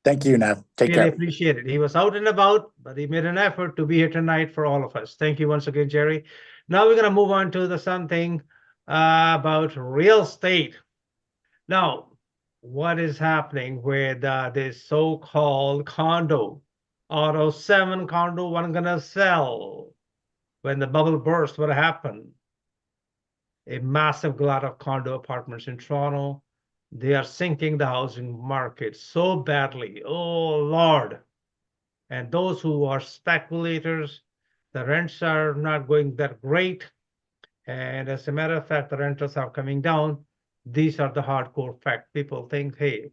S5: Thank you, Nav. Take
S1: Really
S5: care.
S1: appreciate it. He was out and about, but he made an effort to be here tonight for all of us. Thank you once again, Jerry. Now we're going to move on to something about real estate. Now, what is happening with this so-called condo? Out of 7 condo, 1 gonna sell. When the bubble burst, what happened? A massive glut of condo apartments in Toronto. They are sinking the housing market so badly. Oh, Lord. And those who are speculators, the rents are not going that great. And as a matter of fact, the rentals are coming down. These are the hardcore fact. People think, hey,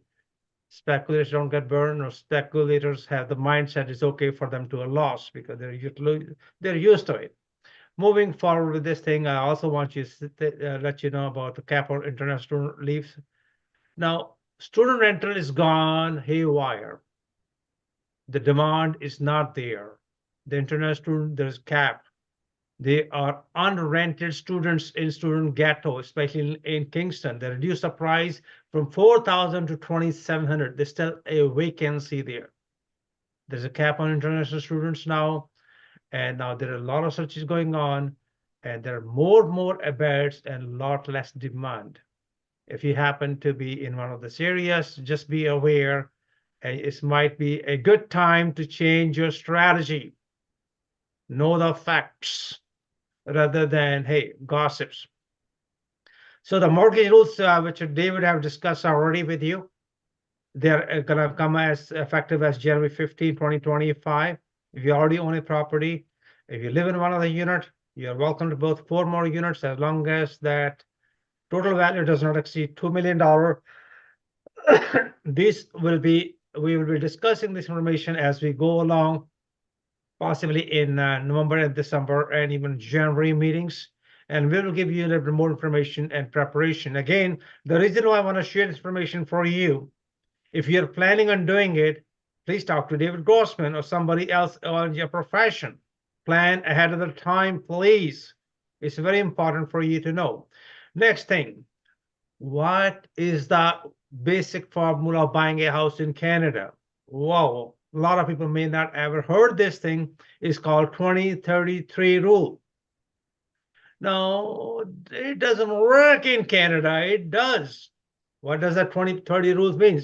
S1: speculators don't get burned, or speculators have the mindset it's okay for them to a loss because they're used to it. Moving forward with this thing, I also want you to let you know about the cap on international student leaves. Now, student rental is gone haywire. The demand is not there. The international student, there's cap. They are unrented students in student ghetto, especially in Kingston. They reduced the price from 4,000 to 2,700. There's still a vacancy there. There's a cap on international students now, and now there are a lot of searches going on, and there are more beds and a lot less demand. If you happen to be in one of these areas, just be aware, and it might be a good time to change your strategy. Know the facts rather than, hey, gossips. So the mortgage rules, which David have discussed already with you, they're going to come as effective as January 15, 2025. If you already own a property, if you live in one of the units, you're welcome to both 4 more units as long as that total value does not exceed $2 million. We will be discussing this information as we go along, possibly in November and December and even January meetings. And we will give you a little bit more information and preparation. Again, the reason why I want to share this information for you, if you're planning on doing it, please talk to David Grossman or somebody else on your profession. Plan ahead of the time, please. It's very important for you to know. Next thing, what is the basic formula of buying a house in Canada? Whoa, a lot of people may not ever heard this thing. It's called 20-30-3 rule. No, it doesn't work in Canada. It does. What does that 20-30 rule mean?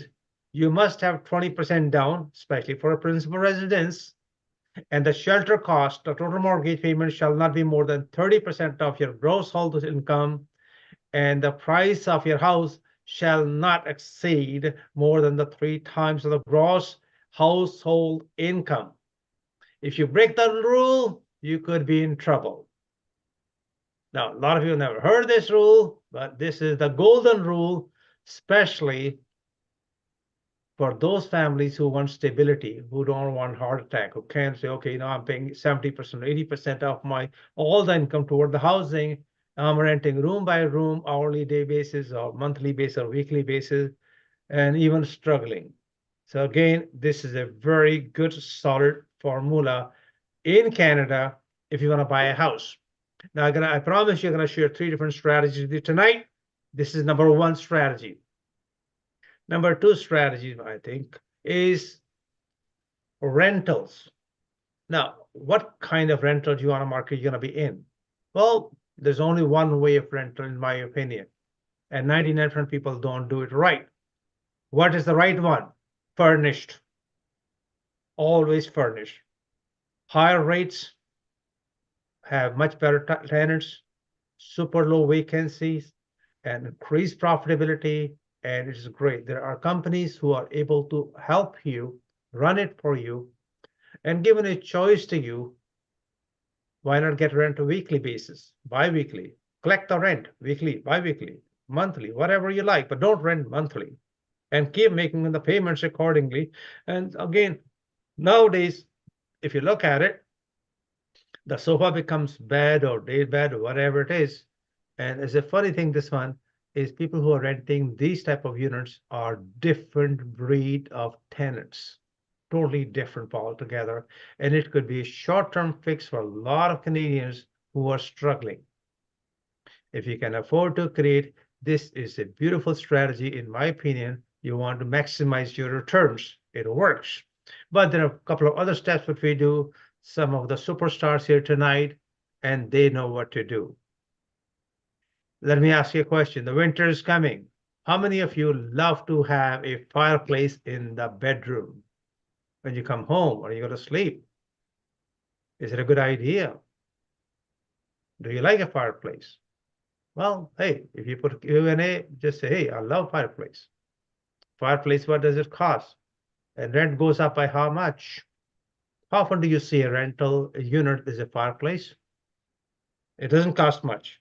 S1: You must have 20% down, especially for a principal residence, and the shelter cost, the total mortgage payment shall not be more than 30% of your gross household income, and the price of your house shall not exceed more than the 3 times of the gross household income. If you break that rule, you could be in trouble. Now, a lot of you never heard this rule, but this is the golden rule, especially for those families who want stability, who don't want heart attack, who can't say, okay, I'm paying 70%, 80% of my all the income toward the housing. I'm renting room by room, hourly day basis, or monthly basis, or weekly basis, and even struggling. So again, this is a very good, solid formula in Canada if you want to buy a house. Now, I promise you're going to share 3 different strategies with you tonight. This is number 1 strategy. Number 2 strategy, I think, is rentals. Now, what kind of rental do you want to market you're going to be in? Well, there's only one way of rental, in my opinion, and 99% of people don't do it right. What is the right one? Furnished. Always furnished. Higher rates, have much better tenants, super low vacancies, and increased profitability, and it is great. There are companies who are able to help you, run it for you, and given a choice to you, why not get rent on a weekly basis, bi-weekly, collect the rent weekly, bi-weekly, monthly, whatever you like, but don't rent monthly, and keep making the payments accordingly. And again, nowadays, if you look at it, the sofa becomes bed or day bed or whatever it is. And as a funny thing, this one is people who are renting these type of units are different breed of tenants, totally different altogether. And it could be a short-term fix for a lot of Canadians who are struggling. If you can afford to create, this is a beautiful strategy, in my opinion. You want to maximize your returns. It works. But there are a couple of other steps that we do. Some of the superstars here tonight, and they know what to do. Let me ask you a question. The winter is coming. How many of you love to have a fireplace in the bedroom when you come home or you go to sleep? Is it a good idea? Do you like a fireplace? Well, hey, if you put Q&A, just say, hey, I love fireplace. Fireplace, what does it cost? And rent goes up by how much? How often do you see a rental unit is a fireplace? It doesn't cost much.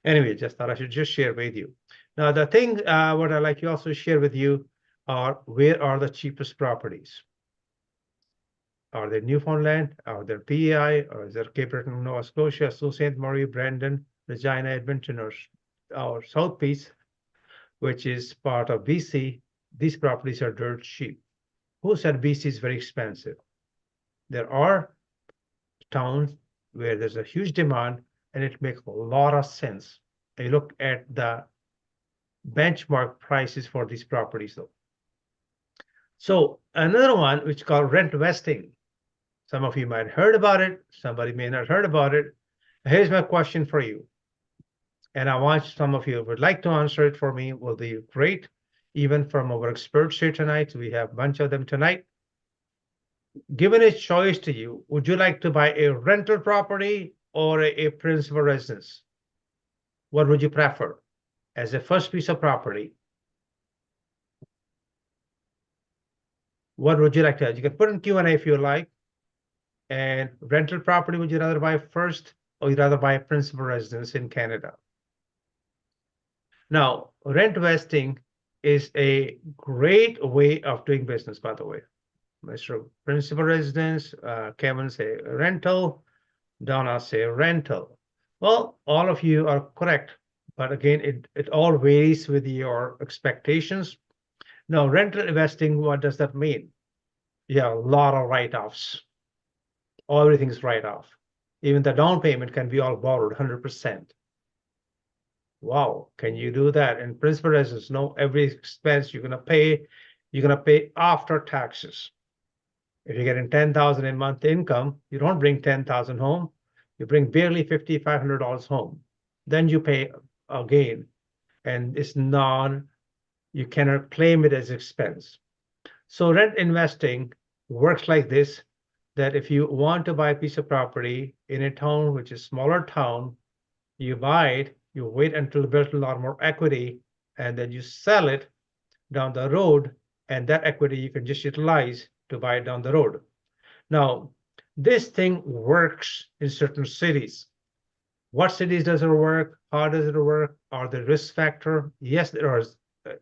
S1: Anyway, just thought I should just share with you. Now, the thing what I'd like to also share with you are where are the cheapest properties? Are they Newfoundland? Are they PEI? Or is there Cape Breton, Nova Scotia, Sault Ste. Marie, Brandon, Regina, Edmonton, or South Peace, which is part of BC? These properties are dirt cheap. Who said BC is very expensive? There are towns where there's a huge demand and it makes a lot of sense. And you look at the benchmark prices for these properties though. So another one which is called rent vesting. Some of you might have heard about it. Somebody may not have heard about it. Here's my question for you. And I want some of you would like to answer it for me will be great. Even from our experts here tonight, we have a bunch of them tonight. Given a choice to you, would you like to buy a rental property or a principal residence? What would you prefer as a first piece of property? What would you like to have? You can put in Q&A if you like. And rental property, would you rather buy first or you'd rather buy a principal residence in Canada? Now, rent vesting is a great way of doing business, by the way. Mr. Principal Residence, Kevin say rental, Donna say rental. Well, all of you are correct, but again, it all varies with your expectations. Now, rental investing, what does that mean? You have a lot of write-offs. Everything's write-off. Even the down payment can be all borrowed 100%. Wow, can you do that? And principal residence, no, every expense you're gonna pay after taxes. If you're getting 10,000 a month income, you don't bring 10,000 home, you bring barely $5,500 home. Then you pay again, and it's you cannot claim it as expense. So rent investing works like this, that if you want to buy a piece of property in a town which is smaller town, you buy it, you wait until you build a lot more equity, and then you sell it down the road, and that equity you can just utilize to buy it down the road. Now, this thing works in certain cities. What cities does it work? How does it work? Are there risk factor? Yes, there is.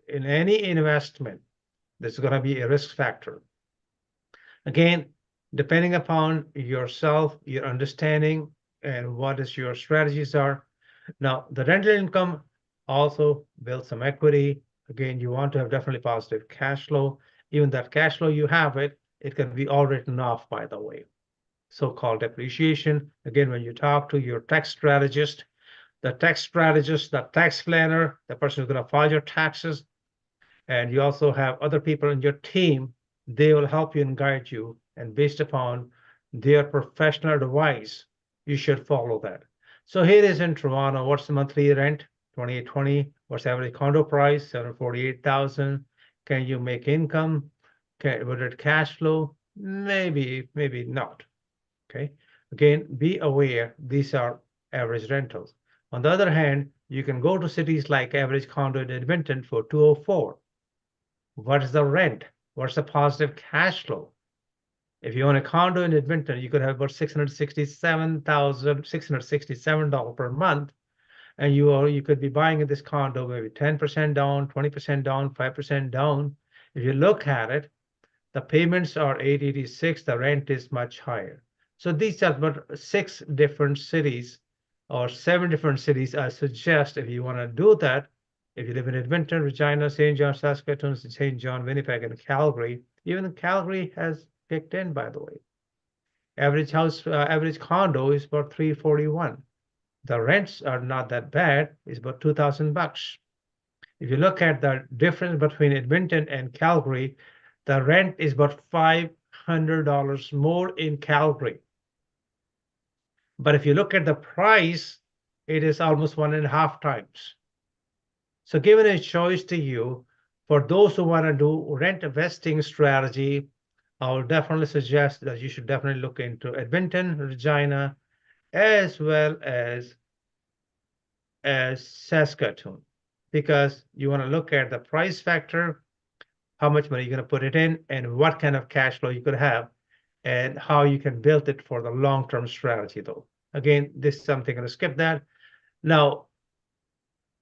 S1: In any investment, there's going to be a risk factor. Again, depending upon yourself, your understanding, and what is your strategies are. Now, the rental income also builds some equity. Again, you want to have definitely positive cash flow. Even that cash flow you have it can be all written off, by the way. So-called depreciation. Again, when you talk to your tax strategist, the tax planner, the person who's going to file your taxes, and you also have other people in your team, they will help you and guide you. And based upon their professional advice, you should follow that. So here is in Toronto, what's the monthly rent? 2820. What's the average condo price? 748,000. Can you make income? Would it cash flow? Maybe not. Okay. Again, be aware these are average rentals. On the other hand, you can go to cities like average condo in Edmonton for 204. What is the rent? What's the positive cash flow? If you own a condo in Edmonton, you could have about $667 per month, and you could be buying this condo maybe 10% down, 20% down, 5% down. If you look at it, the payments are $886. The rent is much higher. So these are about 6 different cities or 7 different cities. I suggest if you want to do that, if you live in Edmonton, Regina, St. John, Saskatoon, St. John, Winnipeg, and Calgary, even Calgary has kicked in, by the way. Average condo is about $341. The rents are not that bad. It's about $2,000. If you look at the difference between Edmonton and Calgary, the rent is about $500 more in Calgary. But if you look at the price, it is almost 1.5 times. So given a choice to you, for those who want to do rent vesting strategy, I will definitely suggest that you should definitely look into Edmonton, Regina, as well as Saskatoon, because you want to look at the price factor, how much money you're going to put it in, and what kind of cash flow you could have, and how you can build it for the long-term strategy, though. Again, this is something I'm going to skip that. Now,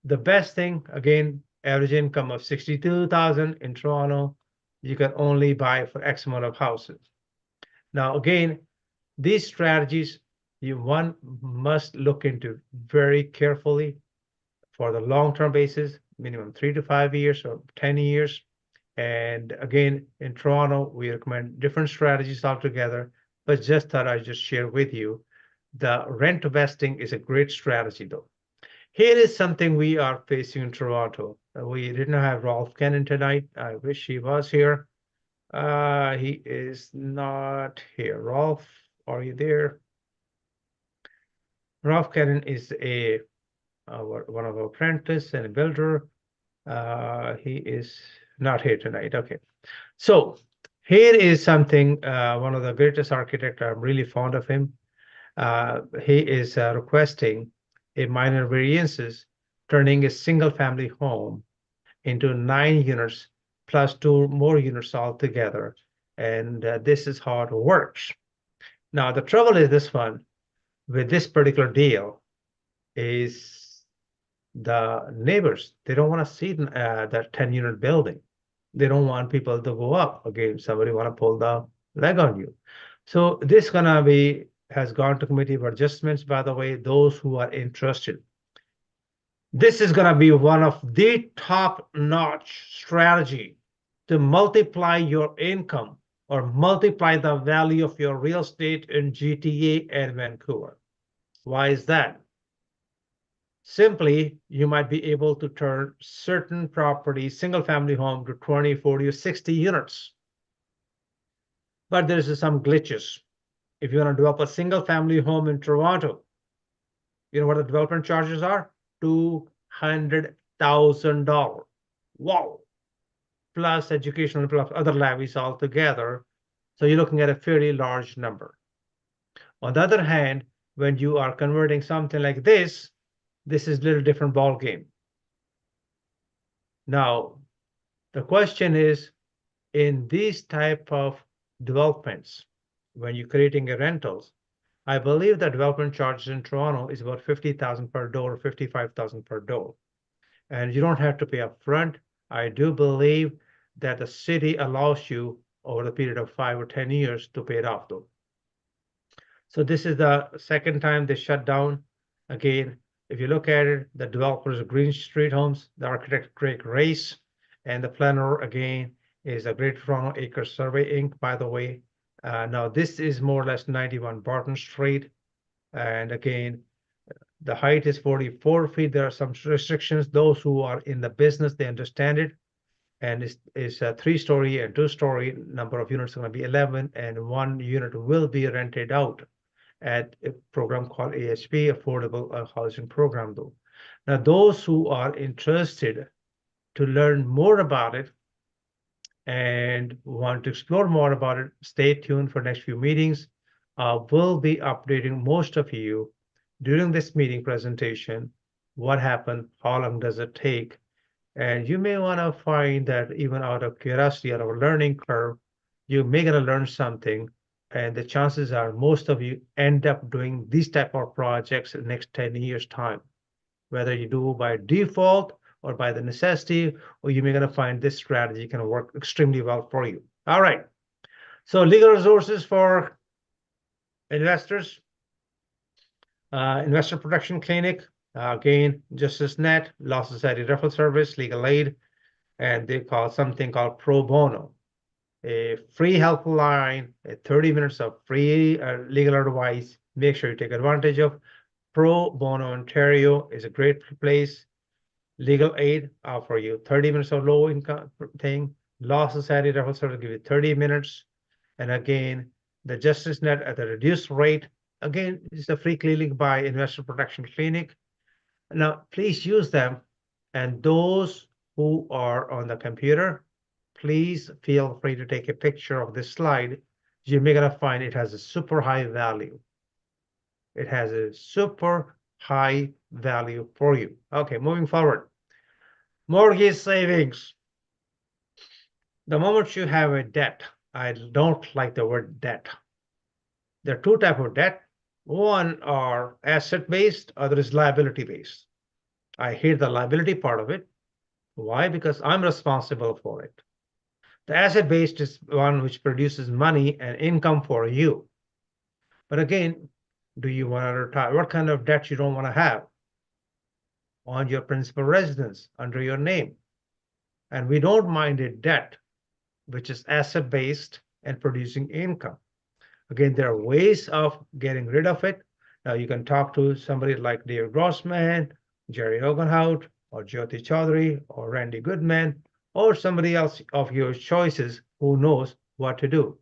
S1: the best thing, again, average income of 62,000 in Toronto, you can only buy for X amount of houses. Now, again, these strategies one must look into very carefully for the long-term basis, minimum 3 to 5 years or 10 years. And again, in Toronto, we recommend different strategies altogether, but just thought I'd just share with you. The rent vesting is a great strategy though. Here is something we are facing in Toronto. We didn't have Rolf Cannon tonight. I wish he was here. He is not here. Rolf, are you there? Rolf Cannon is one of our apprentice and a builder. He is not here tonight. Okay. So here is something, one of the greatest architect. I'm really fond of him. He is requesting a minor variances, turning a single family home into 9 units plus 2 more units altogether. And this is how it works. Now, the trouble is this one with this particular deal is the neighbors, they don't want to see that 10-unit building. They don't want people to go up. Again, somebody want to pull the leg on you. So this has gone to committee of adjustments, by the way, those who are interested. This is going to be one of the top-notch strategy to multiply your income or multiply the value of your real estate in GTA and Vancouver. Why is that? Simply, you might be able to turn certain properties, single-family home, to 20, 40, or 60 units. But there's some glitches. If you want to develop a single-family home in Toronto, you know what the development charges are? $200,000. Wow. Plus educational, plus other levies altogether. So you're looking at a fairly large number. On the other hand, when you are converting something like this is a little different ball game. Now, the question is, in these type of developments, when you're creating a rentals, I believe the development charges in Toronto is about 50,000 per door, 55,000 per door. And you don't have to pay up front. I do believe that the city allows you over the period of 5 or 10 years to pay it off though. So this is the second time they shut down. Again, if you look at it, the developers of Green Street Homes, the architect Craig Race, and the planner again is a Great Toronto Acre Survey Inc., by the way. Now this is more or less 91 Barton Street. And again, the height is 44 feet. There are some restrictions. Those who are in the business, they understand it. And it's a 3-story and 2-story. Number of units are going to be 11, and 1 unit will be rented out at a program called AHP, Affordable Housing Program though. Now, those who are interested to learn more about it and want to explore more about it, stay tuned for next few meetings. We'll be updating most of you during this meeting presentation, what happened, how long does it take, and you may want to find that even out of curiosity, out of a learning curve, you may gonna learn something, and the chances are most of you end up doing these type of projects in the next 10 years time, whether you do by default or by the necessity, or you may gonna find this strategy can work extremely well for you. All right, so legal resources for investors. Investor Protection Clinic, again, Justice Net, Law Society Referral Service, Legal Aid, and they call something called Pro Bono, a free helpline, 30 minutes of free legal advice. Make sure you take advantage of. Pro Bono Ontario is a great place. Legal Aid offer you 30 minutes of low income thing. Law Society Referral Service give you 30 minutes. And again, the Justice Net at a reduced rate. Again, it's a free clinic by Investor Protection Clinic. Now, please use them. And those who are on the computer, please feel free to take a picture of this slide. You're gonna find it has a super high value. It has a super high value for you. Okay, moving forward. Mortgage savings. The moment you have a debt, I don't like the word debt. There are 2 types of debt. One are asset-based, other is liability-based. I hate the liability part of it. Why? Because I'm responsible for it. The asset-based is one which produces money and income for you. But again, do you want to retire? What kind of debt you don't want to have on your principal residence under your name? And we don't mind a debt which is asset-based and producing income. Again, there are ways of getting rid of it. Now you can talk to somebody like Dave Grossman, Jerry Ogenhout, or Jyoti Chaudhary, or Randy Goodman, or somebody else of your choices who knows what to do.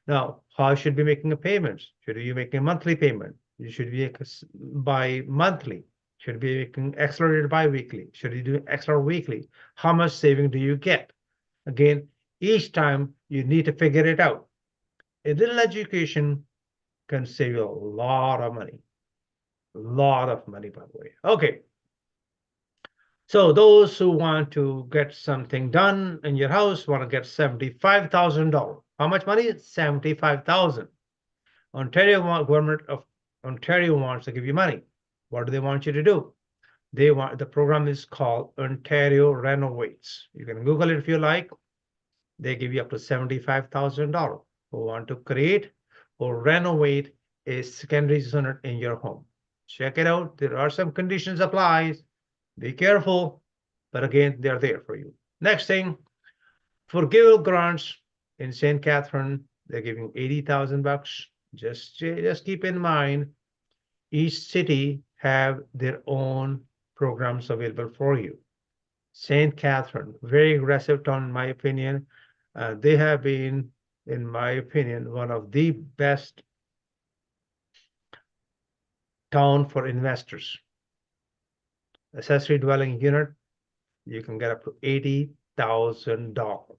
S1: Now, how should be making a payment? Should you make a monthly payment? You should be bi-monthly. Should be making accelerated bi-weekly. Should you do extra weekly? How much saving do you get? Again, each time you need to figure it out. A little education can save you a lot of money. A lot of money, by the way. Okay. So those who want to get something done in your house want to get $75,000. How much money? $75,000. Ontario government of Ontario wants to give you money. What do they want you to do? They want, the program is called Ontario Renovates. You can Google it if you like. They give you up to $75,000 who want to create or renovate a secondary unit in your home. Check it out. There are some conditions applies. Be careful, but again, they're there for you. Next thing, forgivable grants in St. Catherine, they're giving $80,000. Just keep in mind, each city have their own programs available for you. St. Catherine, very aggressive town, in my opinion. They have been, in my opinion, one of the best town for investors. Accessory dwelling unit, you can get up to $80,000.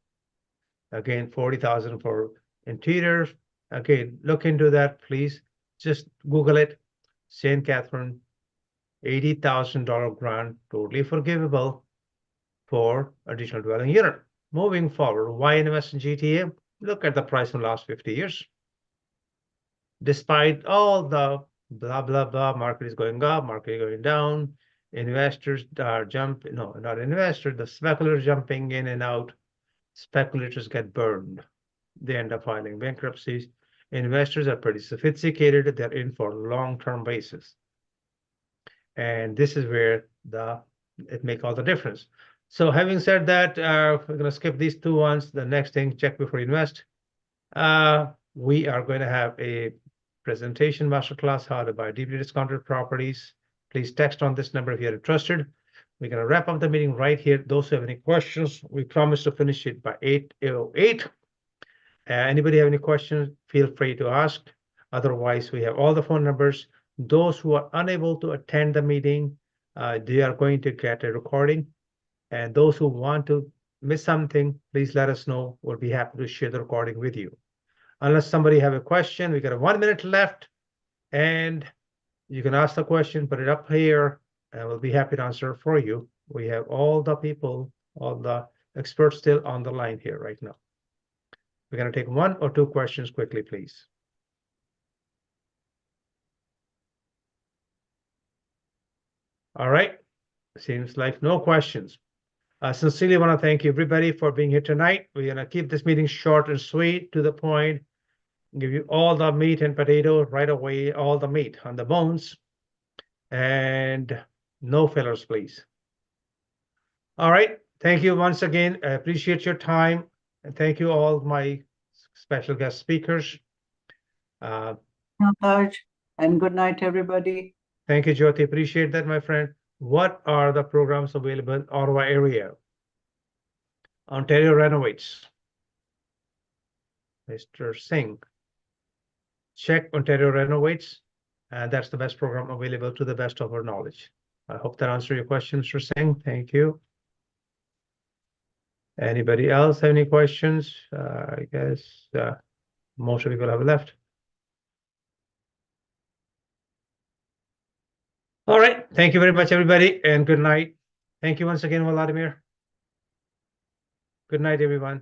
S1: Again, $40,000 for interiors. Again, look into that, please. Just Google it. St. Catherine, $80,000 grant, totally forgivable for additional dwelling unit. Moving forward, why invest in GTA? Look at the price in the last 50 years. Despite all the blah, blah, blah, market is going up, market is going down, investors are jumping, no, not investors, the speculators jumping in and out. Speculators get burned. They end up filing bankruptcies. Investors are pretty sophisticated. They're in for long-term basis. And this is where it makes all the difference. So having said that, we're going to skip these two ones. The next thing, check before you invest. We are going to have a presentation masterclass, how to buy deeply discounted properties. Please text on this number if you're interested. We're going to wrap up the meeting right here. Those who have any questions, we promise to finish it by 8:08. Anybody have any questions, feel free to ask. Otherwise, we have all the phone numbers. Those who are unable to attend the meeting, they are going to get a recording. And those who want to miss something, please let us know. We'll be happy to share the recording with you. Unless somebody have a question, we got 1 minute left. And you can ask the question, put it up here, and we'll be happy to answer for you. We have all the people, all the experts still on the line here right now. We're going to take 1 or 2 questions quickly, please. All right. Seems like no questions. I sincerely want to thank everybody for being here tonight. We're going to keep this meeting short and sweet, to the point, give you all the meat and potato right away, all the meat on the bones, and no fillers, please. All right. Thank you once again. I appreciate your time. And thank you all my special guest speakers.
S2: Taj, and good night, everybody.
S1: Thank you, Jyoti. Appreciate that, my friend. What are the programs available in Ottawa area? Ontario Renovates. Mr. Singh. Check Ontario Renovates, and that's the best program available to the best of our knowledge. I hope that answered your question, Mr. Singh. Thank you. Anybody else have any questions? I guess most of people have left. All right. Thank you very much, everybody, and good night. Thank you once again, Vladimir. Good night, everyone.